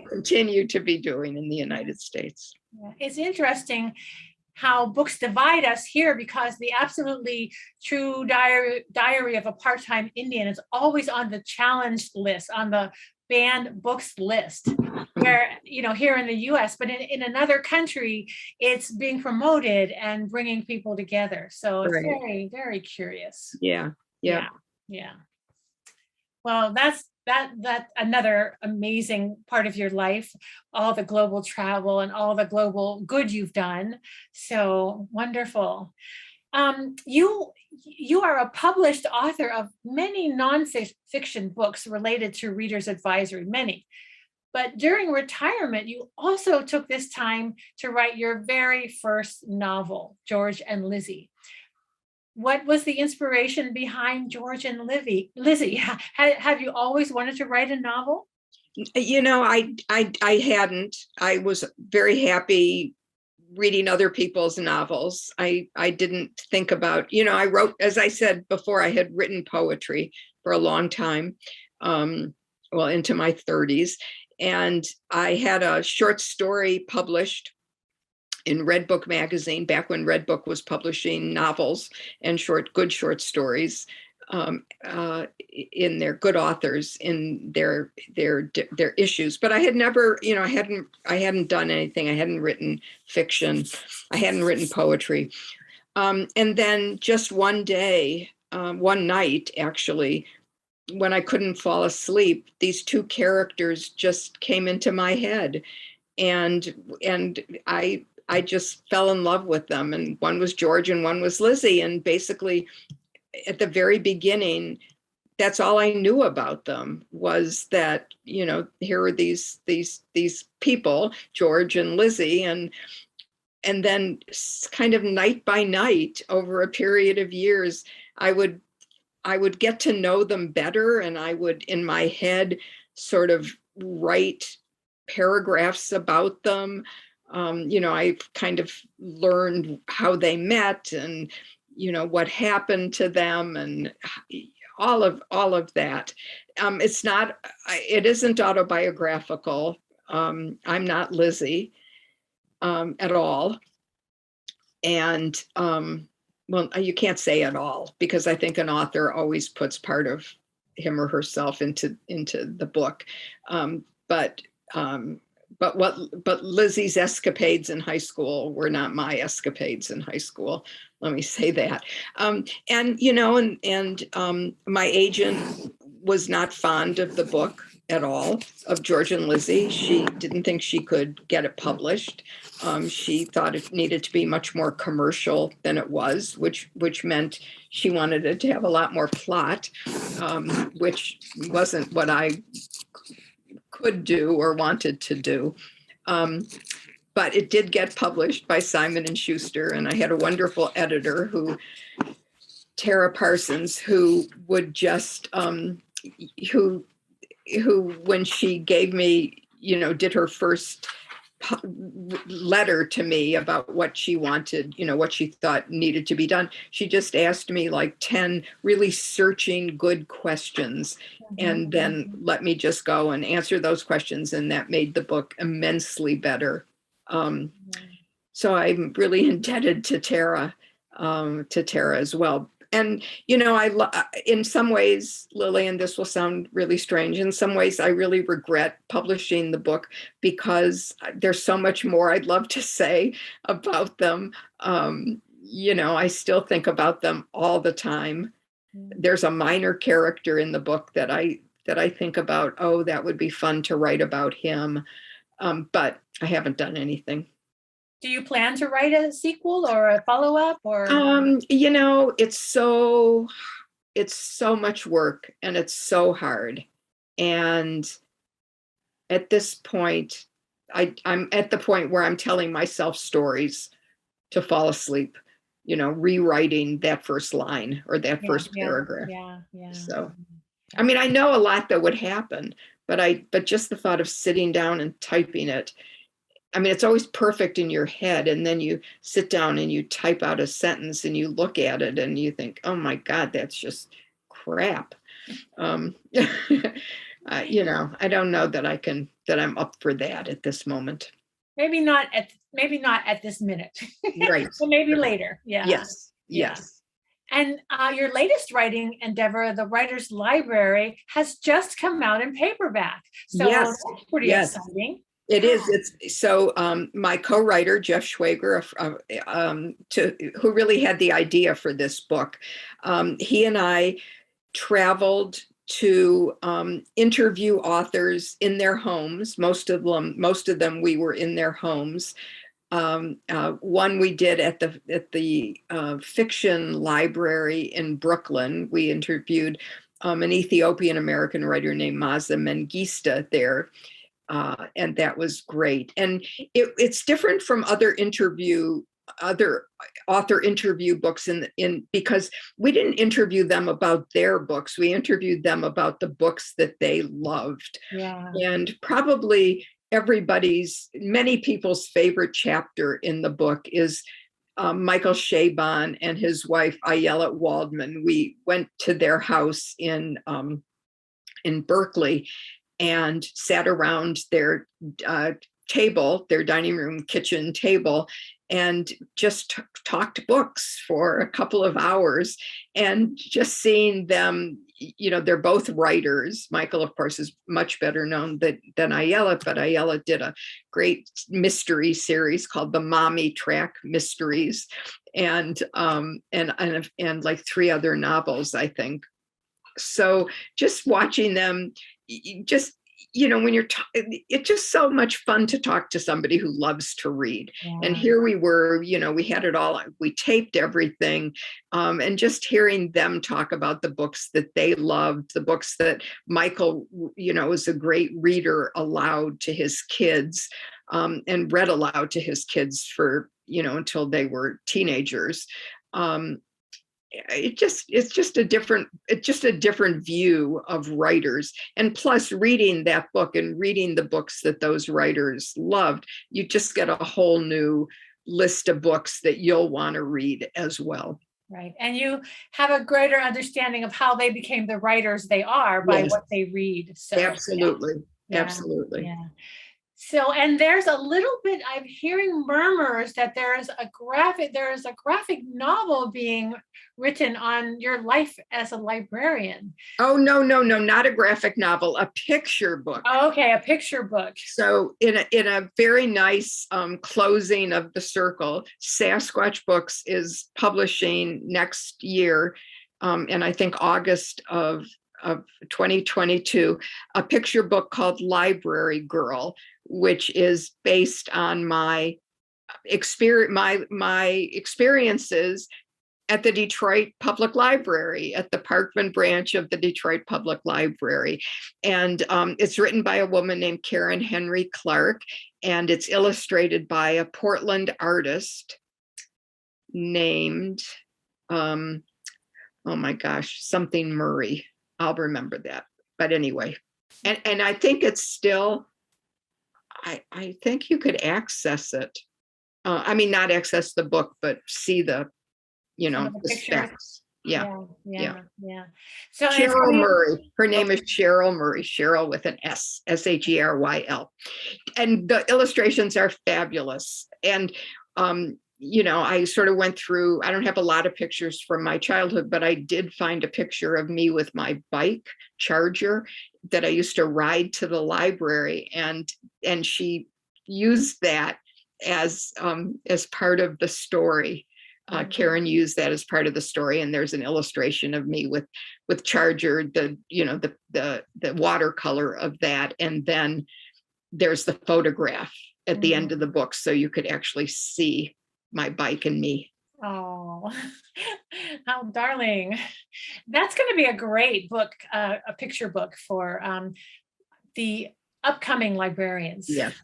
continue to be doing in the United States. Yeah. It's interesting how books divide us here, because the absolutely true diary of a part-time Indian is always on the challenged list, on the banned books list, where, here in the US, but in another country, it's being promoted and bringing people together. So it's very, very curious. Yeah. Well, that's another amazing part of your life, all the global travel and all the global good you've done. So wonderful. You are a published author of many nonfiction books related to Reader's Advisory, many. But during retirement, you also took this time to write your very first novel, George and Lizzie. What was the inspiration behind George and Lizzie? Have you always wanted to write a novel? I hadn't. I was very happy reading other people's novels. I didn't think about, I wrote, as I said before, I had written poetry for a long time, into my 30s. And I had a short story published in Red Book magazine, back when Red Book was publishing novels and good short stories, in their good authors in their issues. But I had never, I hadn't done anything. I hadn't written fiction. I hadn't written poetry. And then just one day, one night, actually, when I couldn't fall asleep, these two characters just came into my head, and I just fell in love with them. And one was George and one was Lizzie. And basically, at the very beginning, that's all I knew about them, was that, here are these people, George and Lizzie. And then kind of night by night, over a period of years, I would get to know them better. And I would, in my head, sort of write paragraphs about them. I kind of learned how they met and, what happened to them and all of that. It isn't autobiographical. I'm not Lizzie at all. And, well, you can't say at all, because I think an author always puts part of him or herself into the book. but Lizzie's escapades in high school were not my escapades in high school. Let me say that. And my agent was not fond of the book at all, of George and Lizzie. She didn't think she could get it published. She thought it needed to be much more commercial than it was, which meant she wanted it to have a lot more plot, which wasn't what I could do or wanted to do. But it did get published by Simon and Schuster, and I had a wonderful editor, Tara Parsons, who would just who when she gave me, did her first letter to me about what she wanted, what she thought needed to be done, she just asked me like 10 really searching good questions, and then let me just go and answer those questions, and that made the book immensely better. So I'm really indebted to Tara as well. And, in some ways, Lillian, this will sound really strange. In some ways, I really regret publishing the book because there's so much more I'd love to say about them. I still think about them all the time. There's a minor character in the book that I think about, oh, that would be fun to write about him. But I haven't done anything. Do you plan to write a sequel or a follow-up or? It's so much work and it's so hard. And at this point, I'm at the point where I'm telling myself stories to fall asleep, rewriting that first line or that first paragraph. Yeah. So, I mean, I know a lot that would happen, but just the thought of sitting down and typing it, I mean, it's always perfect in your head. And then you sit down and you type out a sentence and you look at it and you think, oh my God, that's just crap. I don't know that I'm up for that at this moment. Maybe not at this minute. Right. So maybe later. Yeah. Yes. And your latest writing endeavor, The Writer's Library, has just come out in paperback. So that's pretty exciting. It is. It's so my co-writer, Jeff Schwager, who really had the idea for this book, he and I traveled to interview authors in their homes. Most of them, we were in their homes. One we did at the fiction library in Brooklyn. We interviewed an Ethiopian American writer named Maza Mengistu there. And that was great. And it's different from other author interview books in because we didn't interview them about their books. We interviewed them about the books that they loved. Yeah. And probably many people's favorite chapter in the book is Michael Chabon and his wife, Ayala Waldman. We went to their house in Berkeley and sat around their table, their dining room kitchen table, and just talked books for a couple of hours. And just seeing them, they're both writers. Michael, of course, is much better known than Ayala, but Ayala did a great mystery series called the Mommy Track Mysteries, and like 3 other novels, I think. So just watching them, when it's just so much fun to talk to somebody who loves to read. Yeah. And here we were, we had it all, we taped everything, and just hearing them talk about the books that they loved, the books that Michael, was a great reader aloud to his kids, and read aloud to his kids for, until they were teenagers. It's just a different view of writers. And plus reading that book and reading the books that those writers loved, you just get a whole new list of books that you'll want to read as well. Right. And you have a greater understanding of how they became the writers they are by what they read. So absolutely. Absolutely. Yeah. So, and there's a little bit, I'm hearing murmurs that there's a graphic novel being written on your life as a librarian. Oh, no, not a graphic novel, a picture book. Okay, a picture book. So in a very nice closing of the circle, Sasquatch Books is publishing next year, and I think August of 2022, a picture book called Library Girl, which is based on my experiences at the Detroit Public Library, at the Parkman branch of the Detroit Public Library. And it's written by a woman named Karen Henry Clark, and it's illustrated by a Portland artist named, oh my gosh, something Murray. I'll remember that. But anyway, and I think it's still, I think you could access it. I mean, not access the book, but see the specs. Yeah. So Cheryl Murray. Her name is Cheryl Murray. Cheryl with an S, Sherryl. And the illustrations are fabulous. And I sort of went through, I don't have a lot of pictures from my childhood, but I did find a picture of me with my bike Charger that I used to ride to the library, and she used that as part of the story. Karen used that as part of the story, and there's an illustration of me with Charger, the watercolor of that, and then there's the photograph at the end of the book, so you could actually see my bike and me. Oh, how darling. That's going to be a great book, a picture book for the upcoming librarians. Yes.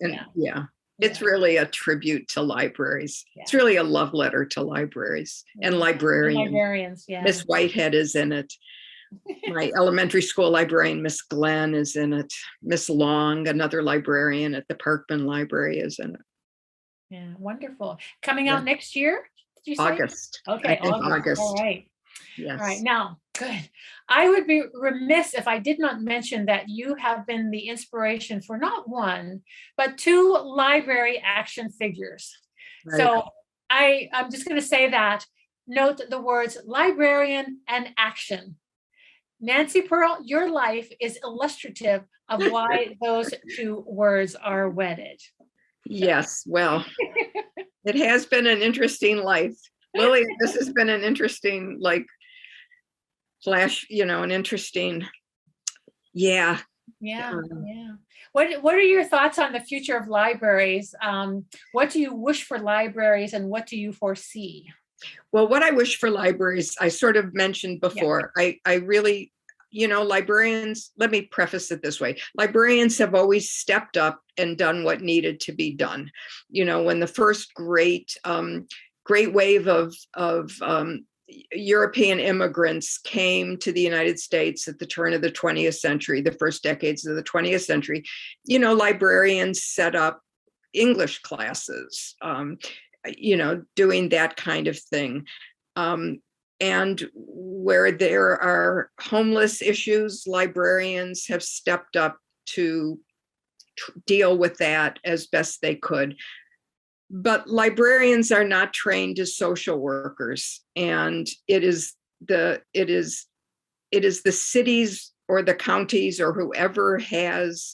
And yeah. It's really a tribute to libraries. Yeah. It's really a love letter to libraries and librarians. Yeah. Miss Whitehead is in it. My elementary school librarian, Miss Glenn, is in it. Miss Long, another librarian at the Parkman Library, is in it. Yeah, wonderful. Coming out next year, did you say? August. Okay, August. All right. Yes. All right. Now, good. I would be remiss if I did not mention that you have been the inspiration for not one, but 2 library action figures. Right. So I'm just going to say that. Note the words librarian and action. Nancy Pearl, your life is illustrative of why those 2 words are wedded. Yes, well, it has been an interesting life. Lily, this has been an interesting, flash, an interesting, Yeah. What are your thoughts on the future of libraries? What do you wish for libraries, and what do you foresee? Well, what I wish for libraries, I sort of mentioned before. Yeah. I really, librarians, let me preface it this way. Librarians have always stepped up and done what needed to be done. When the first great wave of European immigrants came to the United States at the turn of the 20th century, the first decades of the 20th century, librarians set up English classes, doing that kind of thing. And where there are homeless issues, librarians have stepped up to deal with that as best they could. But librarians are not trained as social workers, and it is the cities or the counties or whoever has,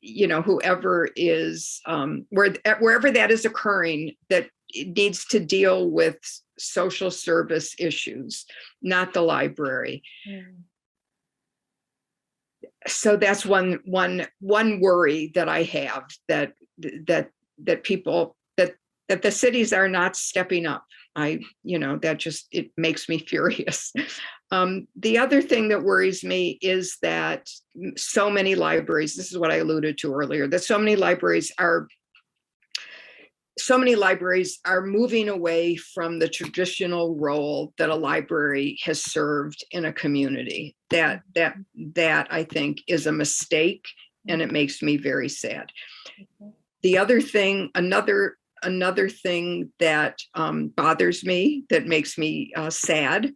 whoever is wherever that is occurring, that it needs to deal with social service issues, not the library. So that's one worry that I have, that people, that the cities are not stepping up. It makes me furious. The other thing that worries me is that so many libraries, this is what I alluded to earlier, that so many libraries are moving away from the traditional role that a library has served in a community. That I think is a mistake, and it makes me very sad. The other thing, another thing that bothers me, that makes me sad,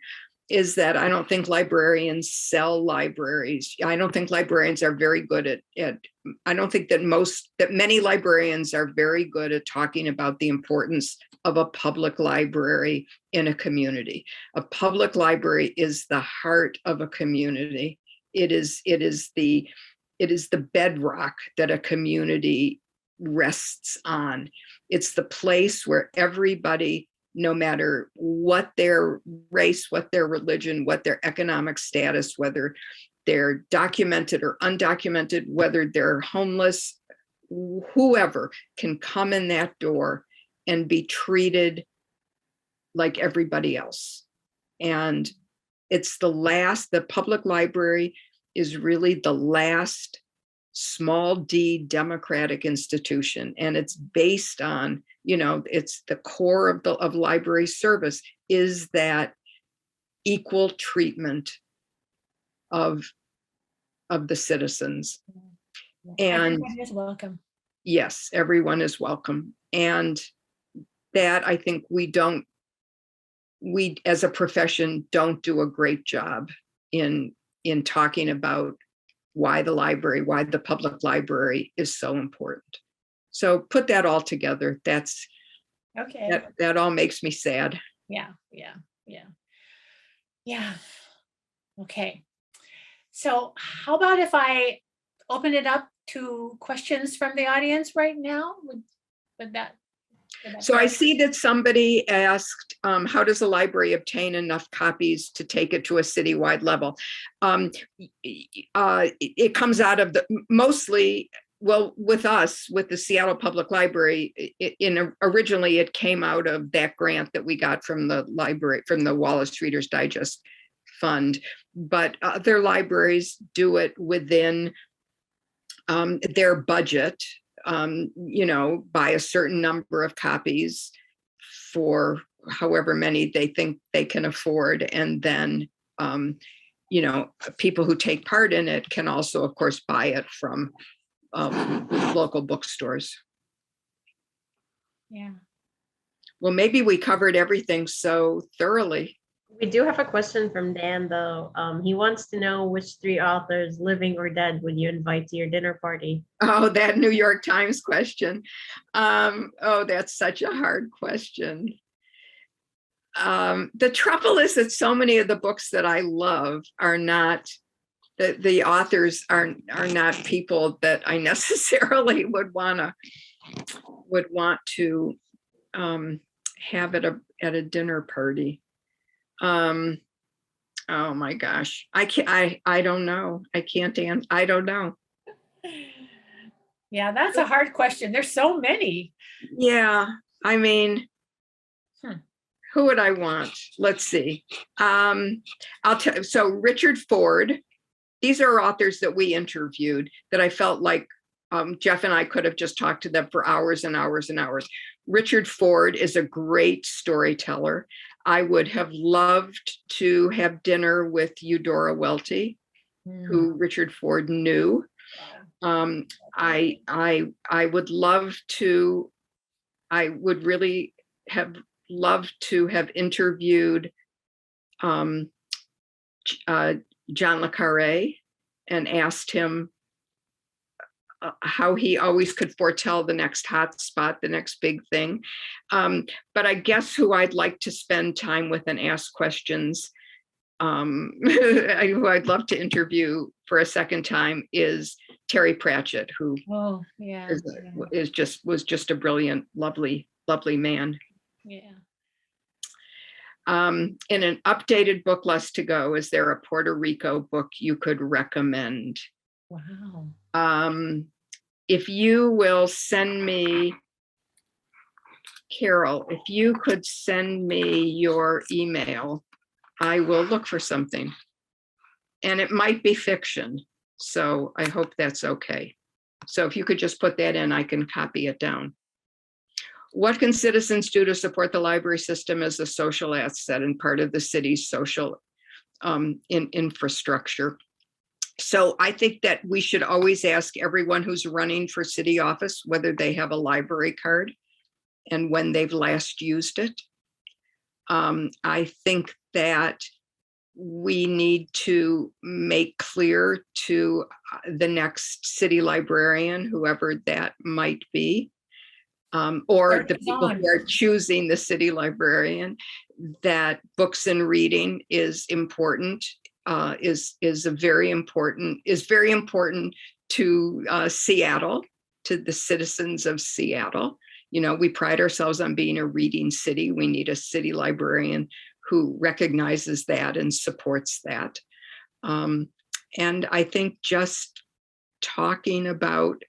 is that I don't think librarians sell libraries. I don't think librarians are very good at I don't think that many librarians are very good at talking about the importance of a public library in a community. A public library is the heart of a community. It is the bedrock that a community rests on. It's the place where everybody, no matter what their race, what their religion, what their economic status, whether they're documented or undocumented, whether they're homeless, whoever can come in that door and be treated like everybody else. And it's the public library is really the last small d democratic institution. And it's based on, it's the core of library service is that equal treatment of the citizens. And everyone is welcome. Yes, everyone is welcome. And that I think we as a profession don't do a great job in talking about why the public library is so important. So put that all together. That's okay. That all makes me sad. Yeah. Okay. So how about if I open it up to questions from the audience right now? Would that So I see that somebody asked, how does a library obtain enough copies to take it to a citywide level? It comes out of mostly, well, with us, with the Seattle Public Library, originally it came out of that grant that we got from the library, from the Wallace Reader's Digest Fund. But other libraries do it within their budget. Buy a certain number of copies for however many they think they can afford. And then, people who take part in it can also, of course, buy it from local bookstores. Yeah. Well, maybe we covered everything so thoroughly. We do have a question from Dan, though. He wants to know which 3 authors, living or dead, would you invite to your dinner party? Oh, that New York Times question. That's such a hard question. The trouble is that so many of the books that I love are not, the authors are not people that I necessarily would want to have at a dinner party. Oh my gosh. I don't know. I can't answer. I don't know. Yeah, that's a hard question. There's so many. Yeah. I mean, who would I want? Let's see. I'll tell. So Richard Ford, these are authors that we interviewed that I felt like Jeff and I could have just talked to them for hours and hours and hours. Richard Ford is a great storyteller. I would have loved to have dinner with Eudora Welty, who Richard Ford knew. I would really have loved to have interviewed John le Carré and asked him how he always could foretell the next hot spot, the next big thing. But I guess who I'd like to spend time with and ask questions, who I'd love to interview for a second time is Terry Pratchett, who was just a brilliant, lovely man. Yeah. In an updated book list to go, is there a Puerto Rico book you could recommend? Wow. If you will send me, Carol, if you could send me your email, I will look for something. And it might be fiction, so I hope that's okay. So if you could just put that in, I can copy it down. What can citizens do to support the library system as a social asset and part of the city's social infrastructure? So I think that we should always ask everyone who's running for city office whether they have a library card and when they've last used it. I think that we need to make clear to the next city librarian, whoever that might be, or the people who are choosing the city librarian, that books and reading is important, is very important to Seattle, to the citizens of Seattle. You know, we pride ourselves on being a reading city. We need a city librarian who recognizes that and supports that. And I think just talking about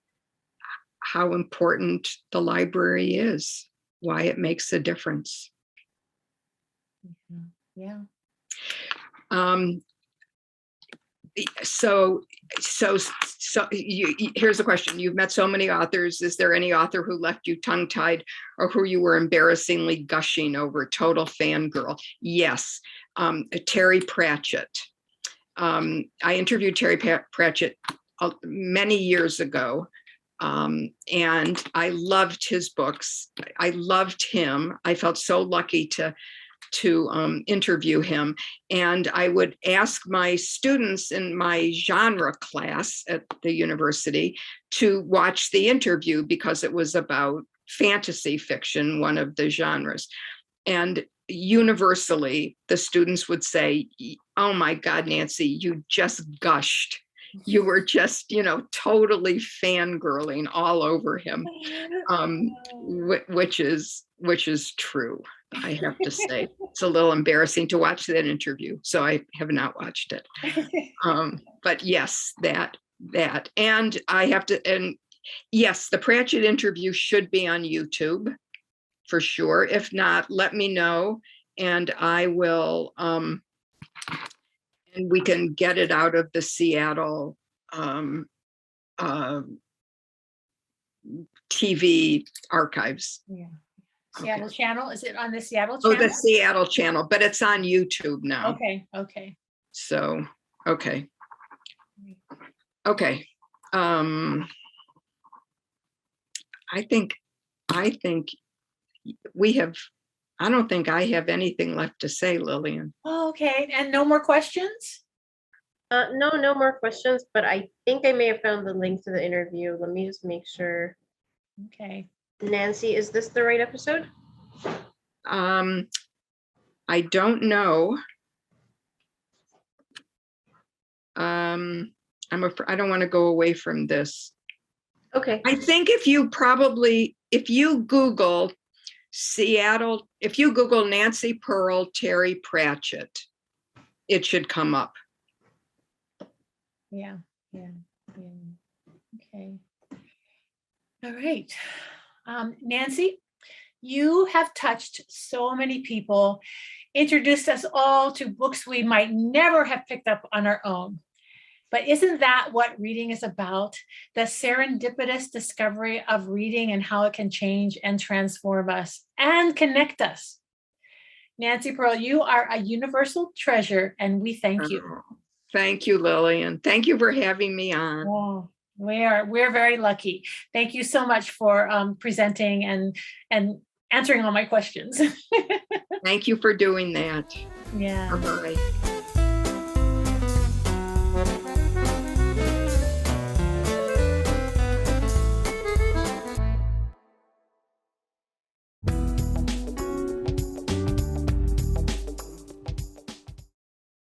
how important the library is, why it makes a difference. Yeah. So here's a question. You've met so many authors. Is there any author who left you tongue-tied or who you were embarrassingly gushing over? Total fangirl. Yes. Terry Pratchett. I interviewed Terry Pratchett many years ago. And I loved his books. I loved him. I felt so lucky to interview him. And I would ask my students in my genre class at the university to watch the interview because it was about fantasy fiction, one of the genres. And universally, the students would say, "Oh my God, Nancy, you just gushed. You were just, totally fangirling all over him," which is true. I have to say, it's a little embarrassing to watch that interview, so I have not watched it. But yes, that, and I have to, and yes, the Pratchett interview should be on YouTube for sure. If not, let me know, and I will, and we can get it out of the Seattle TV archives. Yeah. Seattle channel. Is it on the Seattle channel? Oh, the Seattle channel, but it's on YouTube now. Okay. So, okay. I think we have, I don't think I have anything left to say, Lillian. Oh, okay. And no more questions? No more questions, but I think I may have found the link to the interview. Let me just make sure. Okay. Nancy, is this the right episode? I don't know. I don't want to go away from this. Okay. I think if you Google Seattle, if you Google Nancy Pearl, Terry Pratchett, it should come up. Yeah. Okay. All right. Nancy, you have touched so many people, introduced us all to books we might never have picked up on our own. But isn't that what reading is about? The serendipitous discovery of reading and how it can change and transform us and connect us. Nancy Pearl, you are a universal treasure, and we thank you. Thank you, Lillian. Thank you for having me on. Oh, we're very lucky. Thank you so much for presenting and answering all my questions. Thank you for doing that. Yeah. Bye-bye.